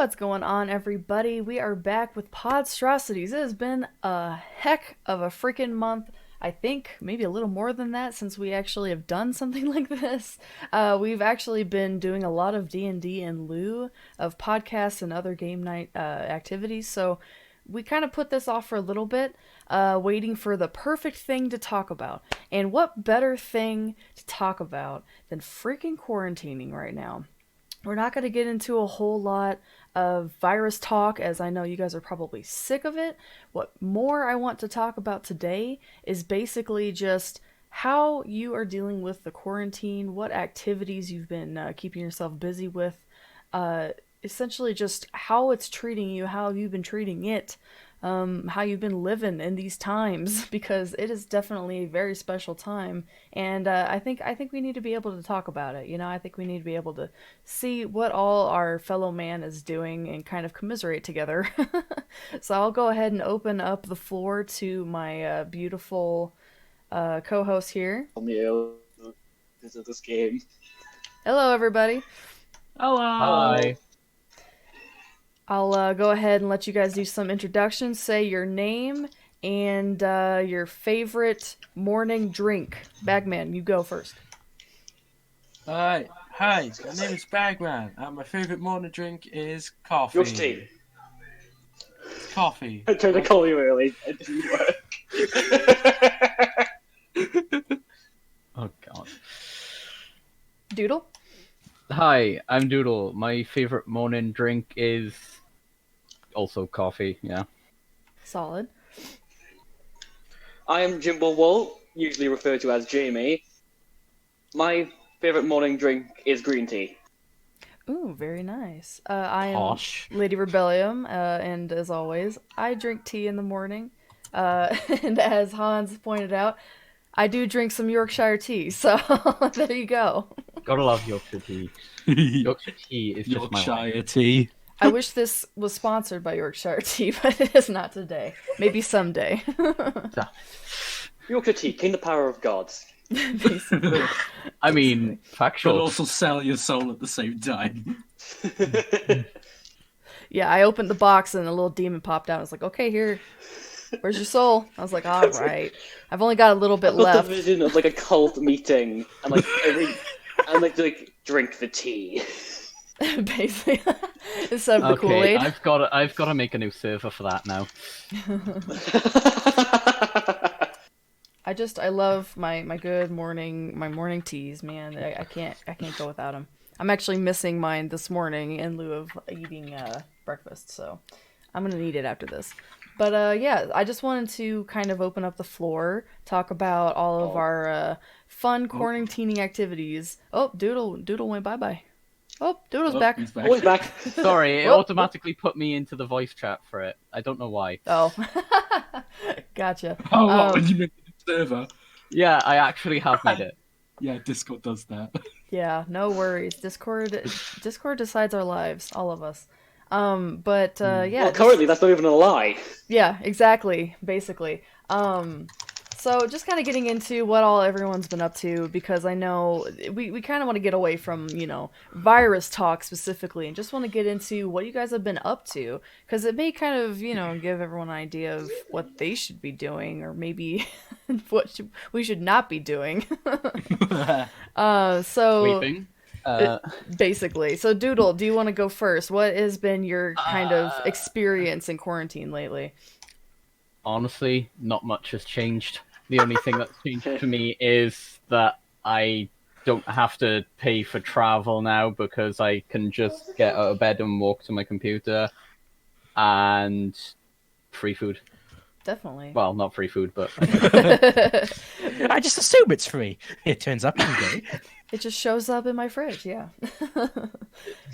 What's going on, everybody? We are back with Podstrosities. It has been a heck of a freaking month. I think maybe a little more than that since we actually have done something like this. We've actually been doing a lot of D&D in lieu of podcasts and other game night activities, so we kind of put this off for a little bit, waiting for the perfect thing to talk about. And what better thing to talk about than freaking quarantining right now? We're not going to get into a whole lot of virus talk, as I know you guys are probably sick of it. What more I want to talk about today is basically just how you are dealing with the quarantine, what activities you've been keeping yourself busy with, uh, essentially just how it's treating you, how you've been treating it, how you've been living in these times, because it is definitely a very special time, and I think we need to be able to talk about it. I think we need to be able to see what all our fellow man is doing and kind of commiserate together. So I'll go ahead and open up the floor to my beautiful co-host here. You into this game. Hello, everybody. Hello. Hi. I'll go ahead and let you guys do some introductions. Say your name and your favorite morning drink. Bagman, you go first. Hi, my name is Bagman, and my favourite morning drink is coffee. Yorkshire tea. Coffee. I tried to call you early. It didn't work. Oh god. Doodle? Hi, I'm Doodle. My favorite morning drink is also coffee, yeah. Solid. I am Jimbo Wall, usually referred to as Jamie. My favourite morning drink is green tea. Ooh, very nice. I am Posh. Lady Rebellium, and as always, I drink tea in the morning. And as Hans pointed out, I do drink some Yorkshire tea, so there you go. Gotta love Yorkshire tea. Yorkshire tea is just my life. Yorkshire tea. I wish this was sponsored by Yorkshire tea, but it is not today. Maybe someday. Yorkshire tea, king the power of gods. Basically. I mean, But factual. also sell your soul at the same time. Yeah, I opened the box and a little demon popped out. I was like, okay, here. Where's your soul? I was like, all right. I've only got a little bit I've got left. the vision of like a cult meeting, and like drink the tea. Basically. Instead of the Okay, Kool-Aid. I've got to make a new server for that now. I love my good morning teas, man. I can't go without them. I'm actually missing mine this morning in lieu of eating breakfast, so I'm gonna need it after this. But yeah, I just wanted to kind of open up the floor, talk about all of our fun quarantining activities. Oh, Doodle went bye. Oh, Doodle's back. He's back. Always back. Sorry, it Whoop. automatically put me into the voice chat for it. I don't know why. Oh, gotcha. Oh, what, when you make the server? Yeah, I actually have made it. Yeah, Discord does that. Yeah, no worries. Discord decides our lives, all of us. But yeah, Well, currently that's not even a lie. yeah, exactly, basically. So just kind of getting into what all everyone's been up to, because I know we kind of want to get away from, virus talk specifically, and just want to get into what you guys have been up to, because it may kind of, give everyone an idea of what they should be doing, or maybe we should not be doing. So Sleeping. basically, so Doodle, do you want to go first? What has been your kind of experience in quarantine lately? Honestly, not much has changed. The only thing that's changed for me is that I don't have to pay for travel now because I can just get out of bed and walk to my computer, and free food. Definitely. Well, not free food, but I just assume it's free. It turns up every day. It just shows up in my fridge, yeah.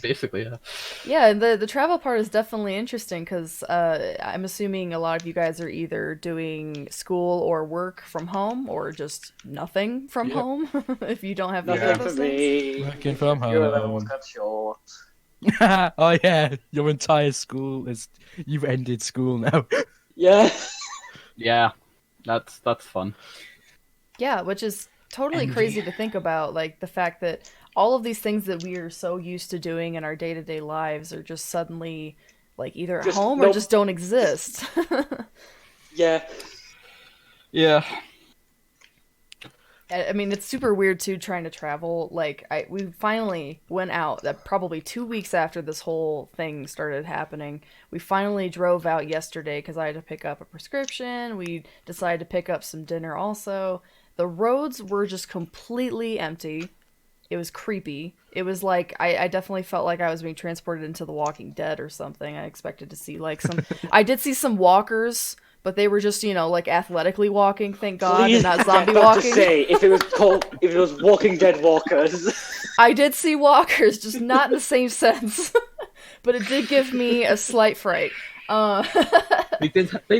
basically, yeah. Yeah, and the travel part is definitely interesting, because I'm assuming a lot of you guys are either doing school or work from home, or just nothing from Yep. home, if you don't have either Nothing of for those things. me. Working from Your level was home. cut short. Oh yeah, your entire school is. You've ended school now. Yeah. Yeah, that's fun. Yeah, which is totally Envy. crazy to think about, like the fact that all of these things that we are so used to doing in our day-to-day lives are just suddenly like either at Just home or nope. just don't exist. Yeah. Yeah. I mean, it's super weird too trying to travel. Like, we finally went out. That probably 2 weeks after this whole thing started happening. We finally drove out yesterday because I had to pick up a prescription. We decided to pick up some dinner also. The roads were just completely empty. It was creepy. It was like I definitely felt like I was being transported into The Walking Dead or something. I expected to see like some. I did see some walkers, but they were just like athletically walking, thank God, and Please, not zombie about walking. to say, if it was Walking Dead walkers. I did see walkers, just not in the same sense, but it did give me a slight fright. They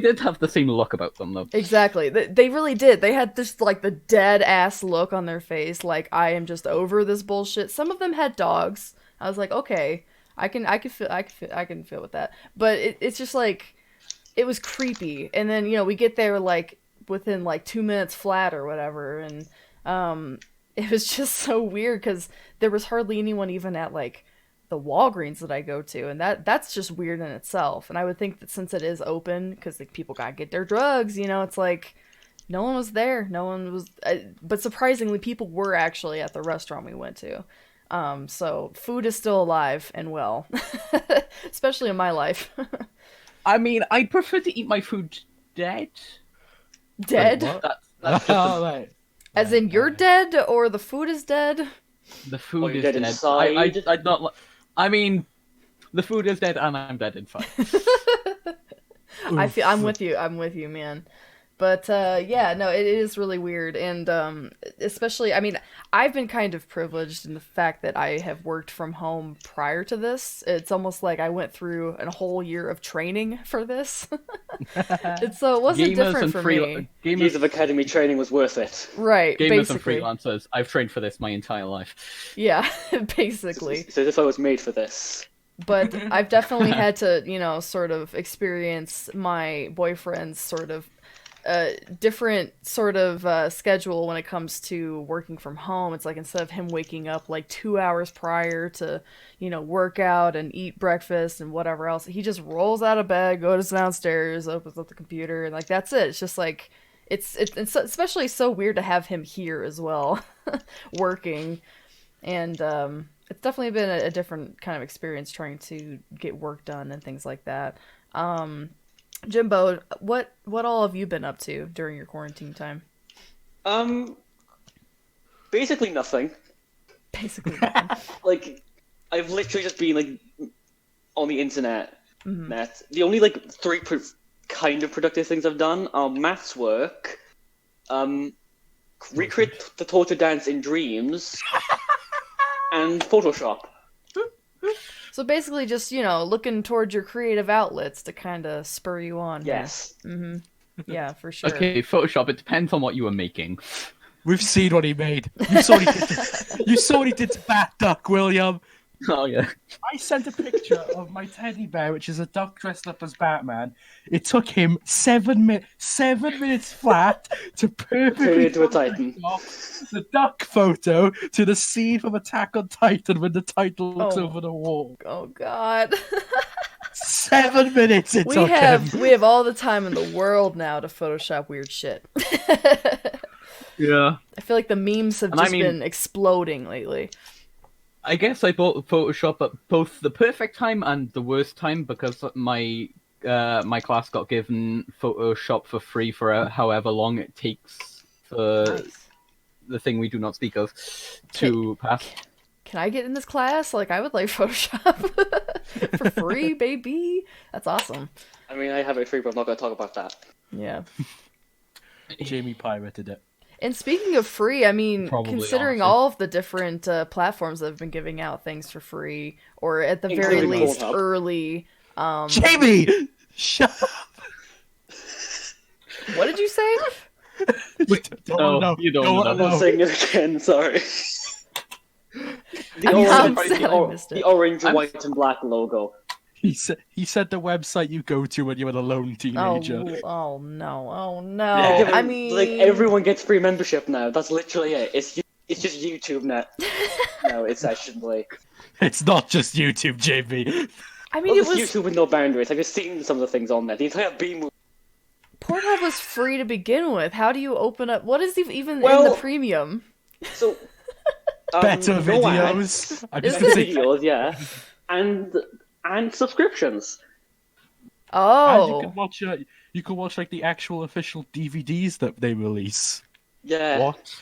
did have the same look about them though. Exactly. They really did. They had this like the dead ass look on their face, like I am just over this bullshit. Some of them had dogs. I was like, okay, I can feel with that. But it's just like it was creepy. And then we get there like within like 2 minutes flat or whatever, and it was just so weird because there was hardly anyone even at like the Walgreens that I go to, and that's just weird in itself. And I would think that since it is open, because like people gotta get their drugs, it's like no one was there. No one was, but surprisingly, people were actually at the restaurant we went to. So food is still alive and well, especially in my life. I mean, I'd prefer to eat my food dead. Dead, Wait, what? That's just Oh, right. as in you're dead, or the food is dead. the food Or you're is dead dead. inside. I'd not. I mean, the food is dead, and I'm dead inside. I'm with you. I'm with you, man. But yeah, no, it is really weird, and especially, I mean, I've been kind of privileged in the fact that I have worked from home prior to this. It's almost like I went through a whole year of training for this, and so it wasn't different for me. Years of academy training was worth it. Right, Gamers basically. and freelancers. I've trained for this my entire life. Yeah, basically. So as if I was made for this. But I've definitely had to, sort of experience my boyfriend's sort of different sort of schedule when it comes to working from home. It's like instead of him waking up like 2 hours prior to, work out and eat breakfast and whatever else, he just rolls out of bed, goes downstairs, opens up the computer, and like that's it. It's just like it's especially so weird to have him here as well, working, and it's definitely been a different kind of experience trying to get work done and things like that. Jimbo, what all have you been up to during your quarantine time? Basically nothing. Basically nothing. Like, I've literally just been like on the internet. Math. The only like three kind of productive things I've done are maths work, recreate the torture dance in dreams, and Photoshop. So basically just, looking towards your creative outlets to kind of spur you on. Yes. Mm-hmm. Yeah, for sure. Okay, Photoshop. It depends on what you were making. We've seen what he made. You saw what he did to Bat Duck, William. Oh yeah. I sent a picture of my teddy bear, which is a duck dressed up as Batman. It took him 7 minutes flat to Turn perfectly into a Titan. the duck photo to the scene from Attack on Titan when the Titan looks Oh. over the wall. Oh God. 7 minutes it took him. we have all the time in the world now to Photoshop weird shit. Yeah. I feel like the memes have And I just mean- been exploding lately. I guess I bought Photoshop at both the perfect time and the worst time because my my class got given Photoshop for free for however long it takes for Nice. the thing we do not speak of to pass. Can I get in this class? Like, I would like Photoshop for free, baby. That's awesome. I mean, I have it free, but I'm not going to talk about that. Yeah. Jamie pirated it. And speaking of free, I mean, Probably, considering honestly. all of the different platforms that have been giving out things for free, or at the very Including least Pornhub. early. Jamie! Shut up! What did you say? No, you don't know. I'm not saying it again, sorry. The I'm orange, sad I missed it. the orange, white, and black logo. He said the website you go to when you're an alone teenager. Oh no! Oh Yeah, no! I mean, like everyone gets free membership now. That's literally it. It's It's just YouTube net. No, it's actually. It's not just YouTube, JB. I mean, Well, it was it's YouTube with no boundaries. I've just seen some of the things on there. The entire B movie. Pornhub was free to begin with. How do you open up? What is even in Well- the premium? So. Better no videos. ads, I'm Is just better gonna say, videos, yeah, and subscriptions. and Oh, you can watch like the actual official DVDs that they release. Yeah. What?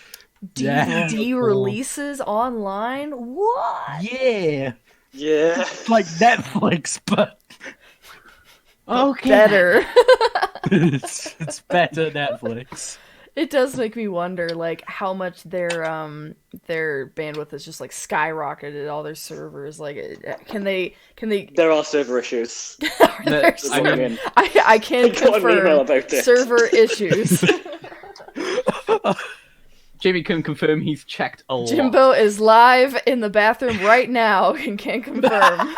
Yeah. DVD releases online? What? Yeah, Yeah. like Netflix, but Okay. Better. it's better Netflix. It does make me wonder, like, how much their bandwidth is just like skyrocketed. All their servers, like, can they? There are server issues. Are there I server- mean- I can I got an email confirm about it. server issues. Jamie can confirm he's checked a lot. Jimbo is live in the bathroom right now and can confirm.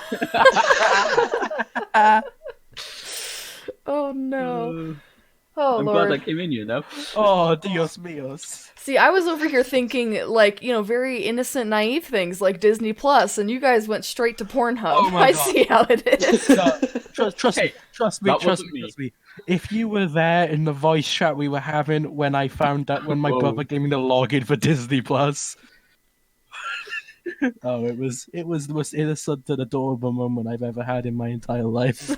Oh no. Oh I'm Lord. glad I came in, you know. Oh, Dios míos. See, I was over here thinking, like, very innocent, naive things like Disney Plus, and you guys went straight to Pornhub. Oh my I God. see how it is. No, trust Hey, me, trust me, that trust wasn't me, me. trust me. If you were there in the voice chat we were having when I found out when my Whoa. brother gave me the login for Disney Plus. Oh, it was the most innocent and adorable moment I've ever had in my entire life.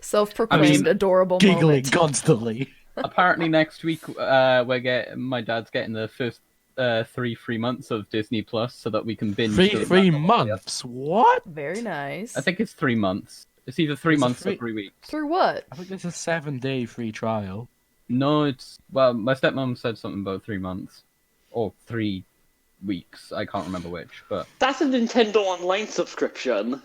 Self-proclaimed I mean, adorable Giggling moment. constantly. Apparently next week, my dad's getting the first 3 months of Disney Plus so that we can binge. through Three that. months? What? Very nice. I think it's 3 months. It's either 3 Is it months or three? 3 weeks. Through what? I think there's a 7-day free trial. No, my stepmom said something about 3 months or 3 weeks. I can't remember which, but That's a Nintendo Online subscription.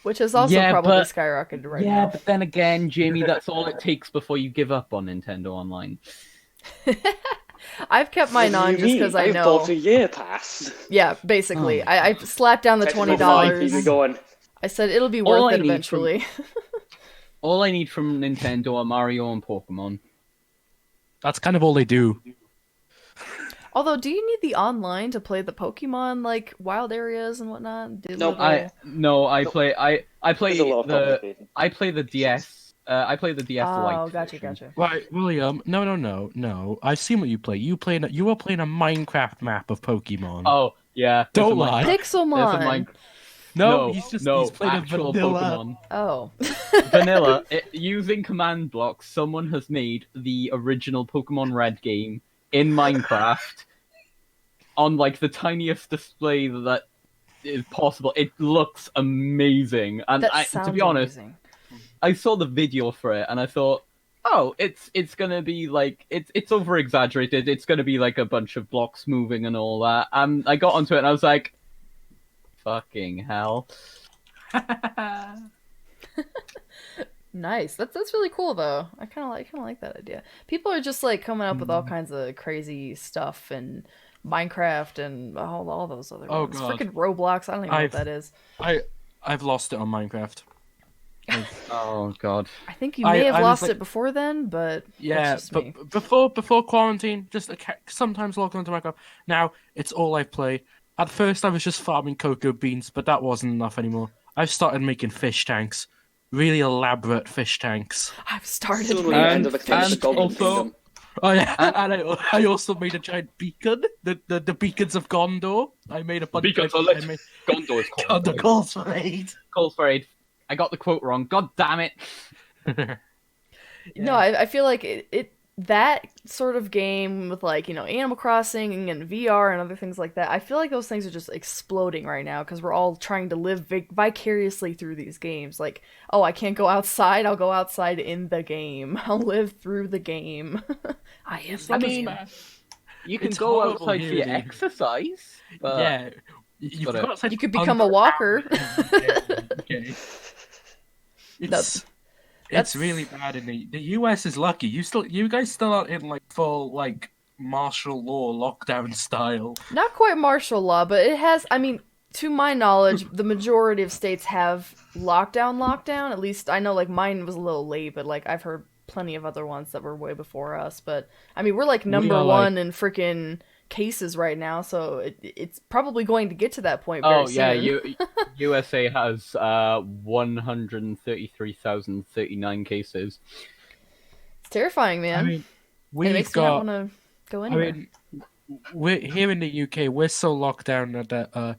Which has also Yeah, probably but- skyrocketed right yeah. now. But then again, Jamie, that's all it takes before you give up on Nintendo Online. I've kept mine What do on you just mean? because I I've know. bought a year pass. Yeah, basically. I slapped down the You're $20. going. I said it'll be All worth I it need from- eventually. All I need from Nintendo are Mario and Pokemon. That's kind of all they do. Although, do you need the online to play the Pokemon, like, wild areas and whatnot? Nope. I play There's a lot of the complicated. I play the DS. I play the DS Lite. Oh, gotcha, version. gotcha. Right, William. No. I've seen what you play. You were playing a Minecraft map of Pokemon. Oh yeah. there's Don't a lie. There's a Pixelmon! no, he's he's playing a actual vanilla. Pokemon. Oh. Vanilla. Using command blocks, someone has made the original Pokemon Red game in Minecraft on like the tiniest display that is possible. It looks amazing, and That to sounds be honest, amazing. I saw the video for it and I thought, oh, it's gonna be like it's over exaggerated. It's gonna be like a bunch of blocks moving and all that. And I got onto it and I was like, fucking hell. Nice. That's really cool though. I kind of like that idea. People are just like coming up with all kinds of crazy stuff and Minecraft and all those other Oh, ones. God. Freaking Roblox. I don't even know what that is. I've lost it on Minecraft. Oh god. I think you may have I was lost like- it before then, but Yeah, that's just me. but before quarantine, just sometimes log onto Minecraft. Now it's all I play. At first, I was just farming cocoa beans, but that wasn't enough anymore. I've started making fish tanks, really elaborate fish tanks. I've started. Soon we'll making end up extending the and Golden also- Kingdom. Oh yeah, and I also made a giant beacon, the beacons of Gondor. I made a bunch Beacons of are lit. Gondor is called. Gondor calls for aid. Calls for aid. I got the quote wrong. God damn it. No, I feel like it that sort of game with like, Animal Crossing and VR and other things like that. I feel like those things are just exploding right now because we're all trying to live vicariously through these games. Like, oh, I can't go outside. I'll go outside in the game. I'll live through the game. I am. I mean, you can It's go horrible outside for here, your dude. exercise. But Yeah, you got can it. go outside You for could become a under- walker. Okay. That's- It's really bad in the US is lucky. You guys still aren't in like full like martial law lockdown style. Not quite martial law, but it has. I mean, to my knowledge, the majority of states have lockdown. At least I know, like mine was a little late, but like I've heard plenty of other ones that were way before us. But I mean, we're like We number are, one in freaking cases right now, so it's probably going to get to that point very Oh yeah, soon. USA has 133,039 cases. It's terrifying, I man, mean, and it we've makes me not want got. to go I anywhere. mean, we're here in the UK. We're so locked down that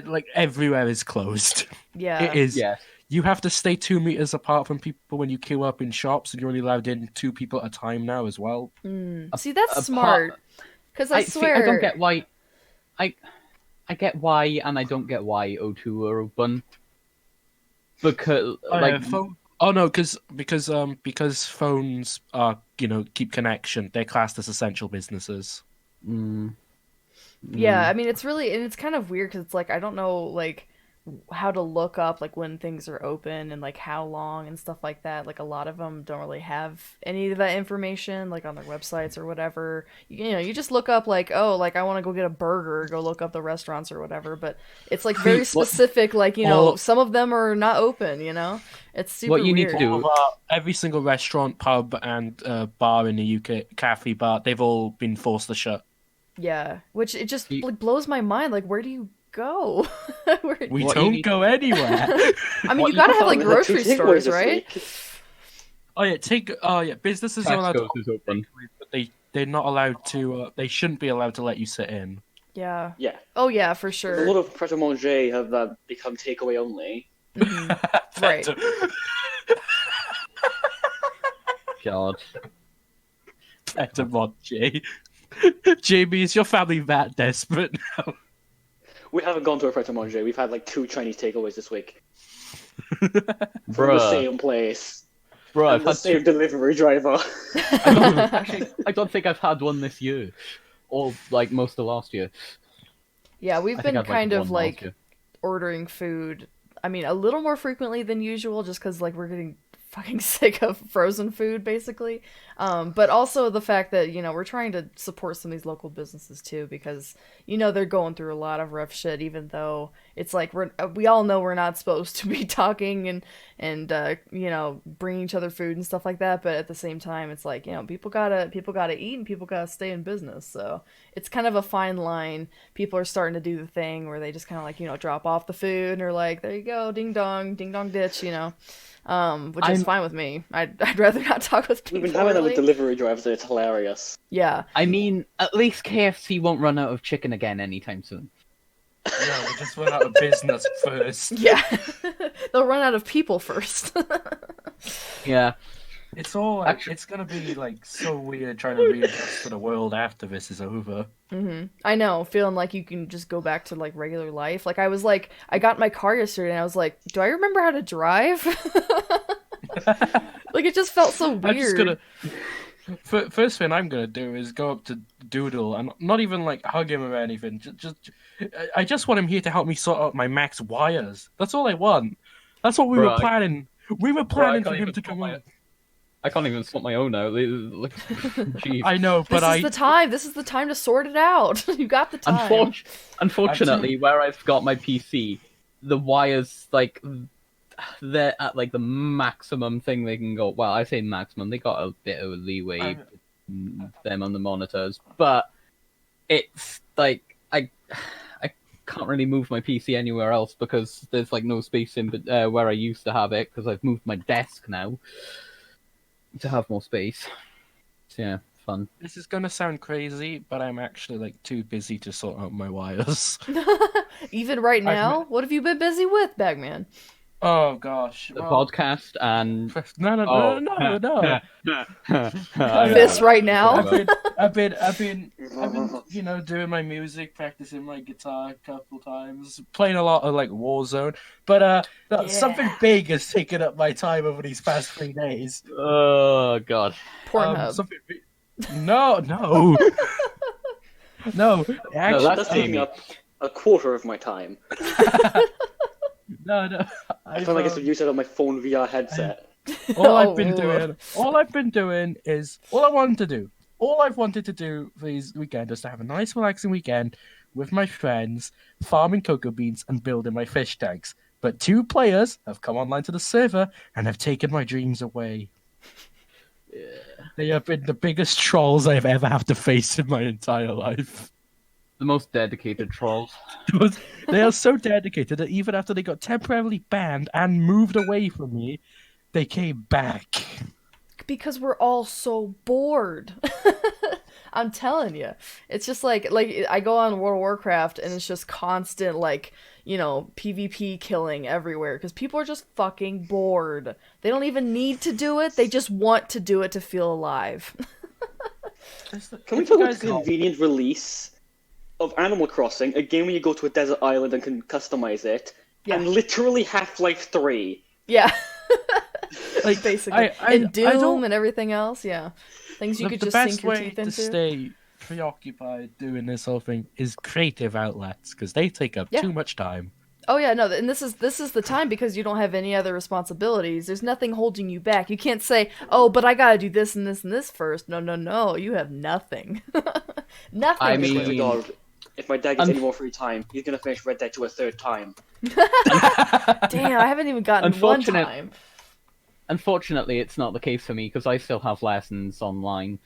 like everywhere is closed. It Yeah. is. Yes. You have to stay 2 meters apart from people when you queue up in shops, and you're only allowed in 2 people at a time now as well. See, that's Apart, smart, because I see. I don't swear. get why. I I get why, and I don't get why O2 are open because Oh, like yeah, Oh no, because phones are keep connection. They're classed as essential businesses. mm, Yeah, mm, I mean it's really and it's kind of weird because it's like I don't know like how to look up like when things are open and like how long and stuff like that. Like a lot of them don't really have any of that information like on their websites or whatever. You know, you just look up like oh like I want to go get a burger, go look up the restaurants or whatever. But it's like very what specific. Like All some of them are not open. It's what super you need to weird. all of do. every single restaurant, pub, and bar in the UK, cafe bar, they've all been forced to shut. Yeah, which it just You, like blows my mind. Like where do you go? Where... We what you don't need go anywhere. I mean, what you you gotta need have to like We had two grocery takeaways stores, this right? week. Businesses are allowed to Tesco's is open. but they're not allowed to. They shouldn't be allowed to let you sit in. Yeah. Yeah. Oh yeah, for A sure. lot of Pret a Manger have become takeaway only. Right. God. Better Jay. Jamie, is your family that desperate now? We haven't gone to a Pret a Manger. We've had like 2 Chinese takeaways this week from the Bruh. same place. Bro, And I've the had same delivery driver. I don't think I've had one this year, or like most of last year. Yeah, we've I think been I've like kind of one last like year. ordering food. I mean, a little more frequently than usual, just because like we're getting fucking sick of frozen food, basically. But also the fact that we're trying to support some of these local businesses too, because they're going through a lot of rough shit. Even though it's like we all know we're not supposed to be talking and bringing each other food and stuff like that. But at the same time, it's like people gotta eat and people gotta stay in business. So it's kind of a fine line. People are starting to do the thing where they just kind of like drop off the food and are like, there you go, ding dong ditch, which is I'm- fine with me. I'd rather not talk with We've people. been having that with Really. delivery drivers, and it's hilarious. Yeah, I mean, at least KFC won't run out of chicken again anytime soon. No, we just went out of business first. yeah. They'll run out of people first. Yeah. It's all like, it's gonna be like so weird trying to readjust to the world after this is over. I know, feeling like you can just go back to like regular life. Like I got in my car yesterday and I was like, do I remember how to drive? Like it just felt so weird. I'm just gonna. First thing I'm gonna do is go up to Doodle and not even like hug him or anything. I just want him here to help me sort out my Max wires. That's all I want. That's what we were Bruh, planning. We were planning for can't him even to sort come my- on. I can't even sort my own out. Like, jeez. I know, but this is the time. This is the time to sort it out. You got the time. Unfortunately, where I've got my PC, the wires like they're at like the maximum thing they can go. Well, I say maximum. They got a bit of leeway them on the monitors, but it's like I can't really move my PC anywhere else because there's like no space in where I used to have it because I've moved my desk now to have more space. So, yeah, fun. This is gonna sound crazy, but I'm actually like too busy to sort out my wires. Even right now, what have you been busy with, Bagman? Oh gosh, The podcast and no. This right now. I've been, doing my music, practicing my guitar a couple times, playing a lot of like Warzone. But something big has taken up my time over these past 3 days. Oh god. Pornhub. Something big... No. Actually, that's That's taking Amy. up a quarter of my time. no. I feel like it's used on my phone VR headset. All I've been doing is all I've wanted to do for these weekend is to have a nice relaxing weekend with my friends, farming cocoa beans and building my fish tanks. But 2 players have come online to the server and have taken my dreams away. They have been the biggest trolls I've ever had to face in my entire life. The most dedicated trolls. They are so dedicated that even after they got temporarily banned and moved away from me, they came back. Because we're all so bored. I'm telling you, it's just like I go on World of Warcraft and it's just constant PvP killing everywhere because people are just fucking bored. They don't even need to do it; they just want to do it to feel alive. Can we talk about the convenient release of Animal Crossing, a game where you go to a desert island and can customize it, and literally Half-Life 3? Yeah. Basically. And Doom and everything else, yeah. Things you could just sink your teeth into. The best way to stay preoccupied doing this whole thing is creative outlets, because they take up too much time. Oh yeah, no, and this is the time because you don't have any other responsibilities. There's nothing holding you back. You can't say, "Oh, but I gotta do this and this and this first." No. You have nothing. Nothing. I mean, God, if my dad gets any more free time, he's gonna finish Red Dead 2 a third time. Damn, I haven't even gotten one time. Unfortunately, it's not the case for me because I still have lessons online.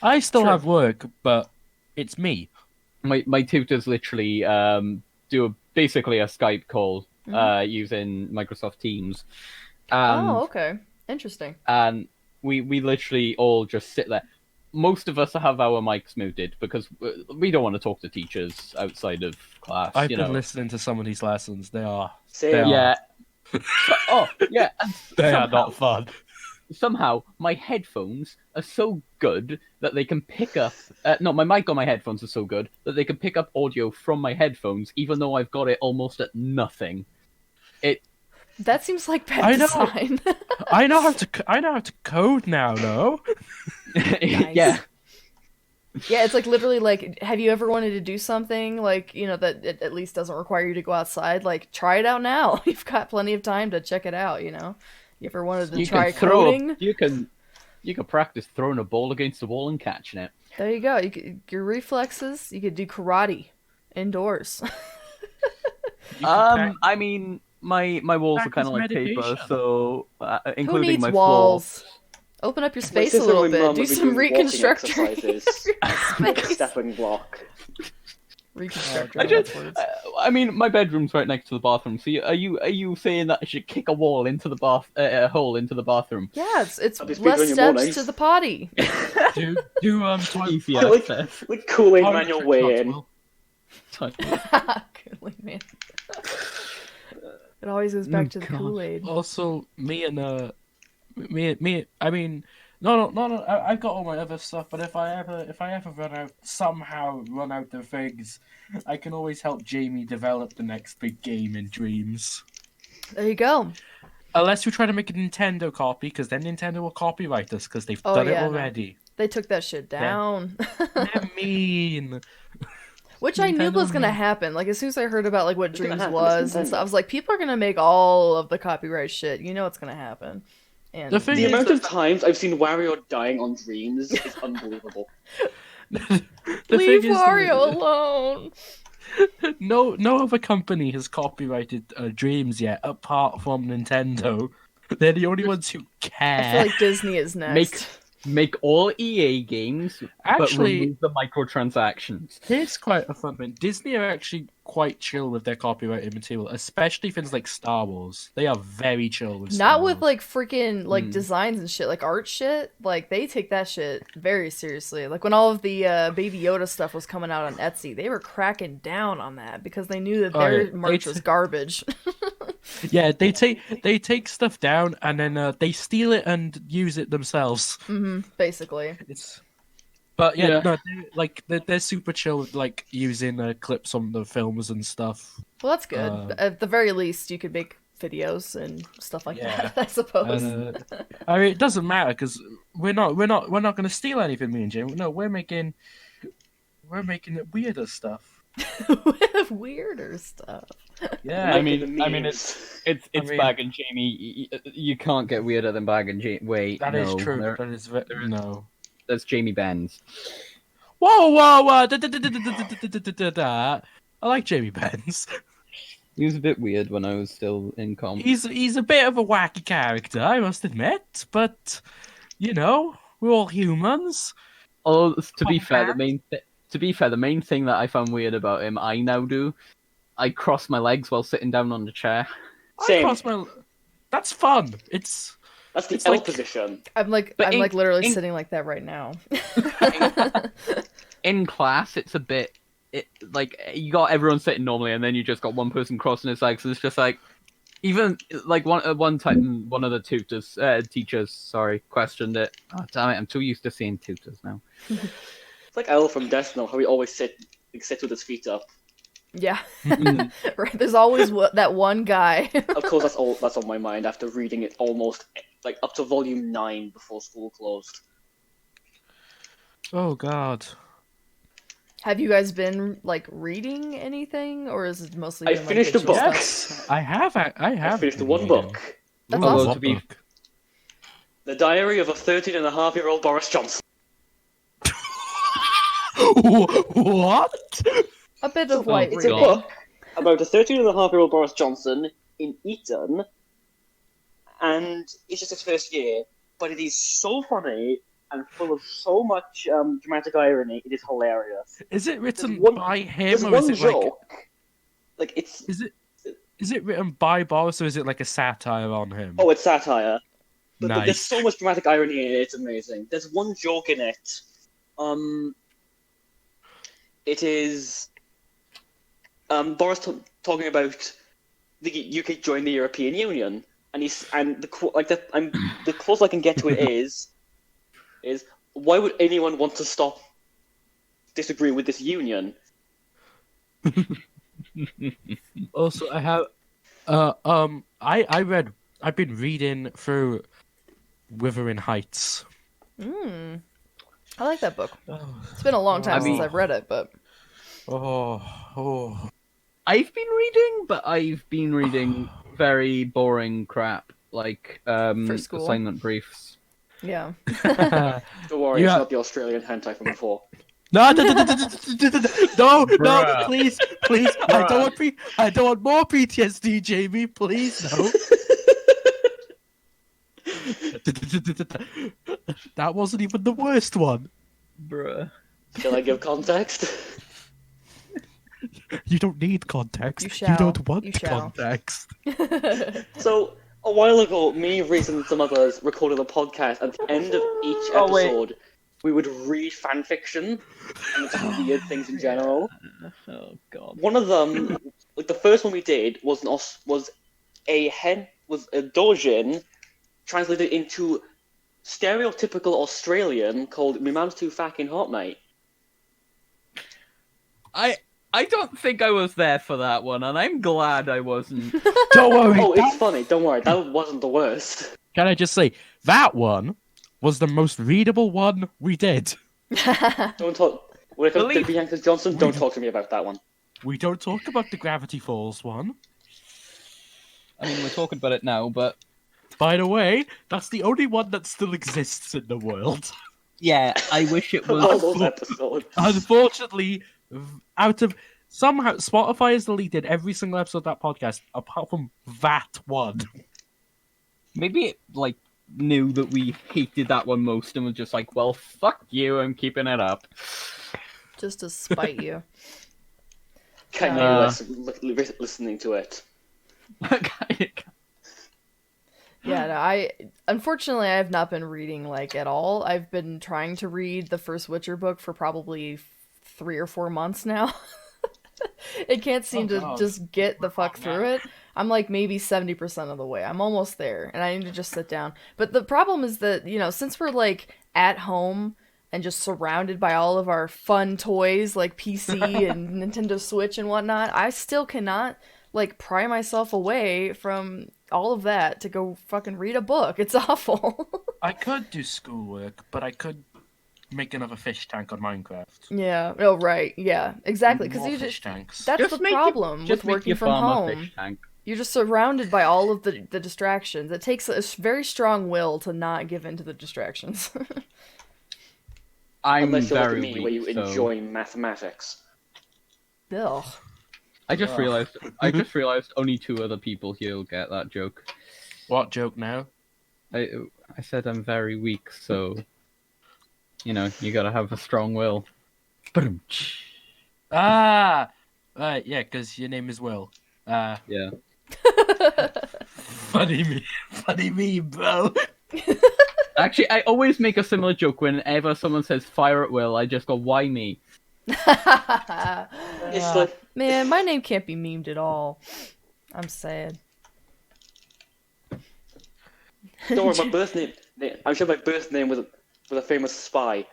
I still have work, but it's me. My tutors literally do basically a Skype call using Microsoft Teams. Oh, okay. Interesting. And we literally all just sit there. Most of us have our mics muted because we don't want to talk to teachers outside of class. I've been listening to some of these lessons. They are they are not fun. Somehow, my headphones are so good that they can pick up... my mic on my headphones are so good that they can pick up audio from my headphones, even though I've got it almost at nothing. That seems like bad design. I know how to code now, no? Nice. Yeah. Yeah, it's like literally like, have you ever wanted to do something like, that it at least doesn't require you to go outside? Like, try it out now. You've got plenty of time to check it out, You ever wanted to try coding? You can practice throwing a ball against the wall and catching it. There you go. Your reflexes, you could do karate indoors. I mean, my walls are kind of like paper, so including Who needs my walls? floor. Open up your space a little bit. Do some reconstruction. Stepping block. Reconstruction. I mean, my bedroom's right next to the bathroom. So are you saying that I should kick a wall into the a hole into the bathroom? Yeah, it's less steps to the potty. do easy access. Like Kool-Aid Man your way in. Kool-Aid Man. It always goes back to the Kool-Aid. Also, I mean, no. I've got all my other stuff, but if I ever run out of things, I can always help Jamie develop the next big game in Dreams. There you go. Unless we try to make a Nintendo copy, because then Nintendo will copyright us because they've done it already. No. They took that shit down. They're mean. Which I knew was gonna happen. Like as soon as I heard about like what Dreams was, and stuff, I was like, people are gonna make all of the copyright shit. You know what's gonna happen. And the amount of times I've seen Wario dying on Dreams is unbelievable. Leave Wario alone. No other company has copyrighted Dreams yet, apart from Nintendo. They're the only ones who care. I feel like Disney is next. Make all EA games, but remove the microtransactions. Here's quite a fun one. Disney are actually quite chill with their copyrighted material, especially things like Star Wars. They are very chill with Star Wars. Not with like freaking like designs and shit, like art shit. Like they take that shit very seriously. Like when all of the Baby Yoda stuff was coming out on Etsy, they were cracking down on that because they knew that their merch was garbage. Yeah, they take stuff down and then they steal it and use it themselves. Basically. But they're super chill with like using clips from the films and stuff. Well, that's good. At the very least, you could make videos and stuff like that, I suppose. I mean, it doesn't matter because we're not going to steal anything, me and Jim. No, we're making it weirder stuff. Weirder stuff. Yeah, I mean, it's Bag and Jamie. You can't get weirder than Bag and Jamie. Wait, that is true. That is no. That's Jamie Benz. Whoa! I like Jamie Benz. He was a bit weird when I was still in comp. He's a bit of a wacky character, I must admit, but you know. We're all humans. Oh, to be fair, Podcast? the main thing that I found weird about him, I now do. I cross my legs while sitting down on the chair. I Same. cross my. That's fun. It's That's the It's L like- position. I'm like But literally in- sitting like that right now. In class, it's a bit like you got everyone sitting normally, and then you just got one person crossing his legs. And it's just like, even like one time, one of the teachers, sorry, questioned it. Oh damn it! I'm too used to seeing tutors now. It's like L from Death Note, how he always sits with his feet up. Yeah. Right. There's always that one guy. Of course, that's on my mind after reading it almost like up to volume 9 before school closed. oh god. Have you guys been like reading anything, or is it mostly? I been, like, finished a visual book. stuff? Yes, I have. I have. I finished been one reading. book. That's Ooh, awesome. what To be- book? The Diary of a 13-and-a-half-year-old Boris Johnson. What? A bit So, of light it's a reading. book about a 13-and-a-half-year-old Boris Johnson in Eton, and it's just his first year, but it is so funny and full of so much dramatic irony. It is hilarious. Is it written one- by him, There's or one is it like? joke, like it's Is it written by Boris, or is it like a satire on him? oh, it's satire, but there's Nice. so much dramatic irony in it. It's amazing. There's one joke in it. It is Boris talking about the UK joining the European Union, and the closest I can get to it is why would anyone want to disagree with this union? Also, I have. I've been reading through Wuthering Heights. I like that book. Oh, It's been a long time I mean- since I've read it, but oh. I've been reading, but I've been reading very boring crap like For school? assignment briefs. yeah. Don't worry, Yeah. it's not the Australian hentai from before. No, Bruh. please. I don't want more PTSD, Jamie. Please, no. That wasn't even the worst one. Bruh. Shall I give context? You don't need context. You You shall. don't want You shall. context. So, a while ago, me, Reese, and some others recorded a podcast. At the end of each Oh, wait. episode, we would read fanfiction and just weird things in general. Oh god. One of them, like the first one we did, was a dojin translated into stereotypical Australian called "My Mum's Too Fucking Hot, Mate." I don't think I was there for that one, and I'm glad I wasn't. Don't worry. Oh, it's funny. Don't worry, that wasn't the worst. Can I just say that one was the most readable one we did. Don't talk. When it comes to Believe- Bianca Johnson, don't talk to me about that one. We don't talk about the Gravity Falls one. I mean, we're talking about it now, but By the way, that's the only one that still exists in the world. yeah, I wish it All was. those episodes. Unfortunately, out of somehow Spotify has deleted every single episode of that podcast apart from that one. Maybe it like knew that we hated that one most and was just like, well, fuck you, I'm keeping it up. Just to spite you. Can Uh, you listening to it? Yeah, no, unfortunately I have not been reading like at all. I've been trying to read the first Witcher book for probably 3 or 4 months now. It can't seem to God. just get the fuck through it. I'm like maybe 70% of the way. I'm almost there, and I need to just sit down. But the problem is that, since we're like at home and just surrounded by all of our fun toys like PC and Nintendo Switch and whatnot, I still cannot like pry myself away from all of that to go fucking read a book. It's awful. I could do schoolwork, but I could make another fish tank on Minecraft. Yeah. Oh, right. Yeah. Exactly. Because More you fish just tanks. that's Just the make problem just with make working your from farm a home. fish tank. You're just surrounded by all of the distractions. It takes a very strong will to not give in to the distractions. I'm Unless you're like very me, weak, where you so... enjoy mathematics. Ugh. I just Ugh. realized only 2 other people here will get that joke. What joke now? I said I'm very weak, so You know, you gotta have a strong will. Ba-dum-tsh. Ah, right, yeah, because your name is Will. Yeah. Funny me, bro. Actually, I always make a similar joke whenever someone says fire at will. I just go, why me? It's like Man, my name can't be memed at all. I'm sad. don't worry, my birth name. I'm sure my birth name was a famous spy.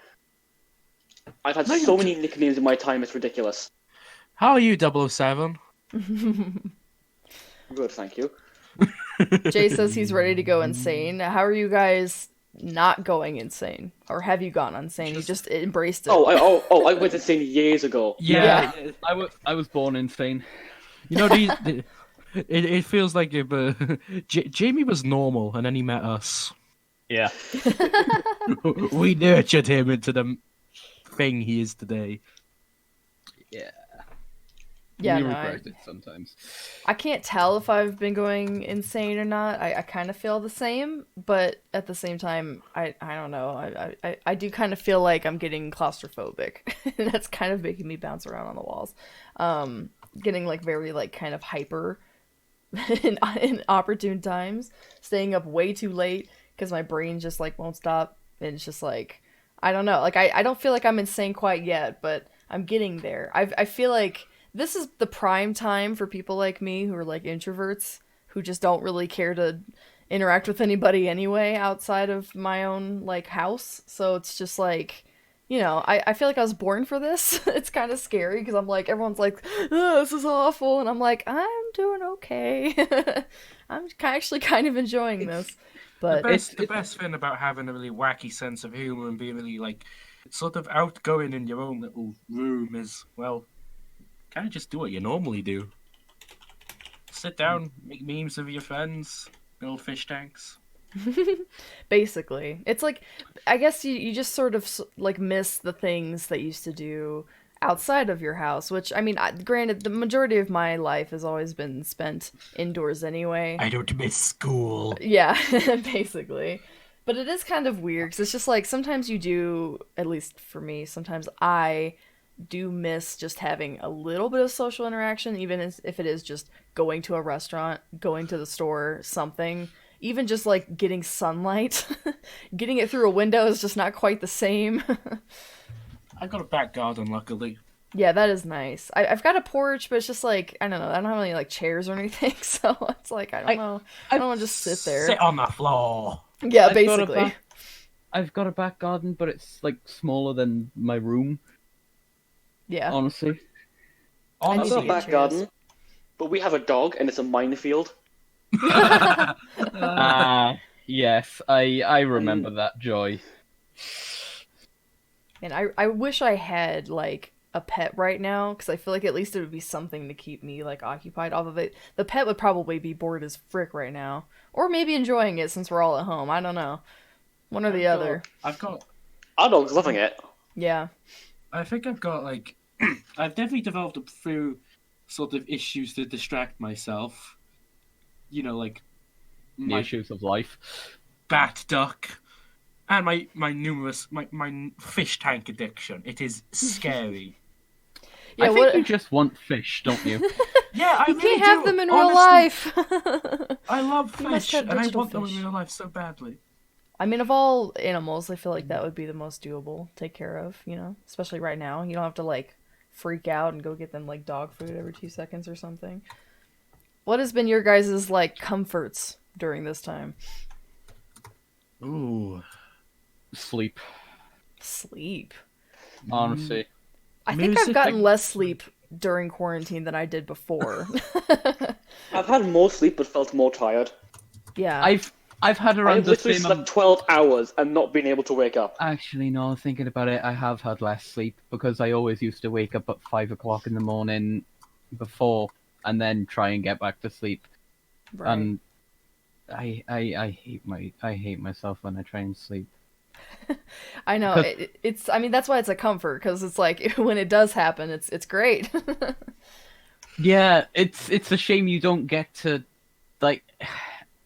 I've had so many nicknames in my time. It's ridiculous. How are you, 007? Good, thank you. Jay says he's ready to go insane. How are you guys not going insane? Or have you gone insane? You just embraced it. I went insane years ago. Yeah. I was born insane. You know, it feels like if Jamie was normal and then he met us. Yeah. We nurtured him into the thing he is today. Yeah. Yeah, we no, regret it sometimes. I can't tell if I've been going insane or not. I kind of feel the same, but at the same time, I don't know. I do kind of feel like I'm getting claustrophobic. And that's kind of making me bounce around on the walls. Getting like very like kind of hyper in opportune times. Staying up way too late because my brain just like won't stop. And it's just like, I don't know. Like I don't feel like I'm insane quite yet, but I'm getting there. I feel like this is the prime time for people like me who are like introverts who just don't really care to interact with anybody anyway outside of my own like house. So it's just like, you know, I feel like I was born for this. It's kind of scary because I'm like, everyone's like, oh, this is awful. And I'm like, I'm doing okay. I'm actually kind of enjoying this. But The best thing about having a really wacky sense of humor and being really like sort of outgoing in your own little room is, well, kind of just do what you normally do. Sit down, make memes with your friends, build fish tanks. basically, it's like, I guess you just sort of like miss the things that you used to do outside of your house, which, I mean, granted, the majority of my life has always been spent indoors anyway. I don't miss school. Yeah, basically. But it is kind of weird because it's just like sometimes you do, at least for me, sometimes I do miss just having a little bit of social interaction, even if it is just going to a restaurant, going to the store, something. Even just like getting sunlight, getting it through a window is just not quite the same. I got a back garden, luckily. Yeah, that is nice. I've got a porch, but it's just like, I don't know, I don't have any like chairs or anything, so it's like, I don't know. I don't want to just sit there. Sit on the floor. Yeah, I've got a basically. I've got a back garden, but it's like smaller than my room, Yeah. honestly. I've need got to a get back chairs. garden, but we have a dog and it's a minefield. Yes, I remember that joy. And I wish I had like a pet right now because I feel like at least it would be something to keep me like occupied. Although the pet would probably be bored as frick right now, or maybe enjoying it since we're all at home. I don't know, one or the other. Our dog's loving it. Yeah. I think I've got like, I've definitely developed a few sort of issues to distract myself. You know, like The my issues of life. bat duck, and my fish tank addiction. It is scary. Yeah. I think What? you just want fish, don't you? Yeah, I You really can't have do. them in real Honestly, life. I love You must fish, have and I digital want them in fish. real life so badly. I mean, of all animals, I feel like that would be the most doable, take care of, you know? Especially right now. You don't have to, like, freak out and go get them, like, dog food every 2 seconds or something. What has been your guys' like, comforts during this time? Ooh, Sleep, Sleep. honestly. I think I've Music, gotten like- less sleep during quarantine than I did before. I've had more sleep but felt more tired. Yeah. I've had around I've the literally same. slept 12 hours and not been able to wake up. Actually, no. Thinking about it, I have had less sleep because I always used to wake up at 5 o'clock in the morning before, and then try and get back to sleep. Right. And I hate myself when I try and sleep. I know. because- It's. I mean, that's why it's a comfort because it's like when it does happen, it's great. Yeah, it's a shame you don't get to like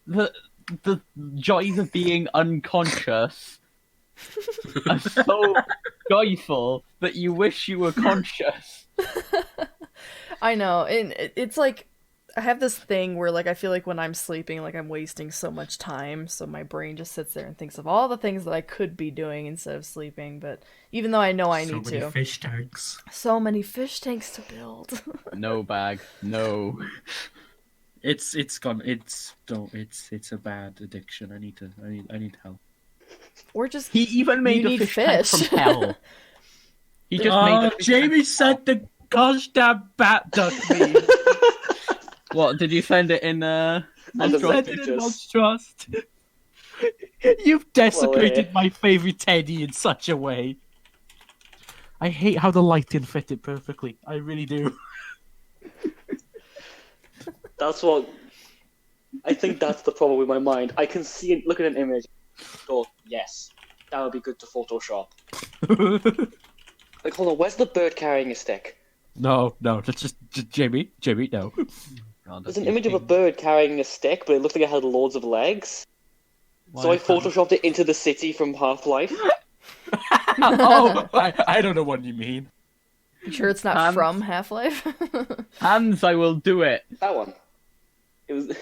the joys of being unconscious are so joyful that you wish you were conscious. I know, and it's like I have this thing where like I feel like when I'm sleeping, like I'm wasting so much time, so my brain just sits there and thinks of all the things that I could be doing instead of sleeping. But even though I know I So need many to, fish tanks. so many fish tanks to build. No bag, no. It's gone. It's a bad addiction. I need help. Or just He even made you a need fish tank fish. from hell. He just made a fish Jamie tank. sent the gosh damn bat duck meme. What, did you send it in I Monstrosities. sent it in Monstrosity. You've desecrated my favorite teddy in such a way. I hate how the lighting fit it perfectly. I really do. That's what. I think that's the problem with my mind. I can see it, look at an image, go, yes, that would be good to Photoshop. Like, hold on, where's the bird carrying a stick? No, that's just Jamie, no. God, There's an image of a bird carrying a stick, but it looked like it had loads of legs. So I photoshopped it into the city from Half-Life. Oh, I don't know what you mean. You sure it's not from Half-Life? Hans, I will do it. That one. It was.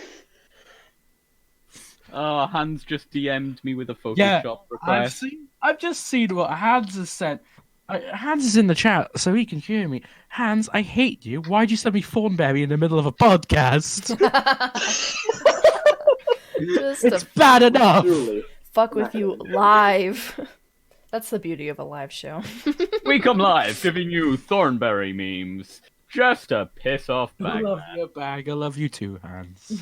Oh, Hans just DM'd me with a Photoshop Yeah, request. I've just seen what Hans has said. Hans is in the chat, so he can hear me. Hans, I hate you. Why'd you send me Thornberry in the middle of a podcast? Just It's to bad enough. Truly. fuck with you live. That's the beauty of a live show. We come live giving you Thornberry memes. Just to piss off I Bagman. love you, Bag. I love you too, Hans.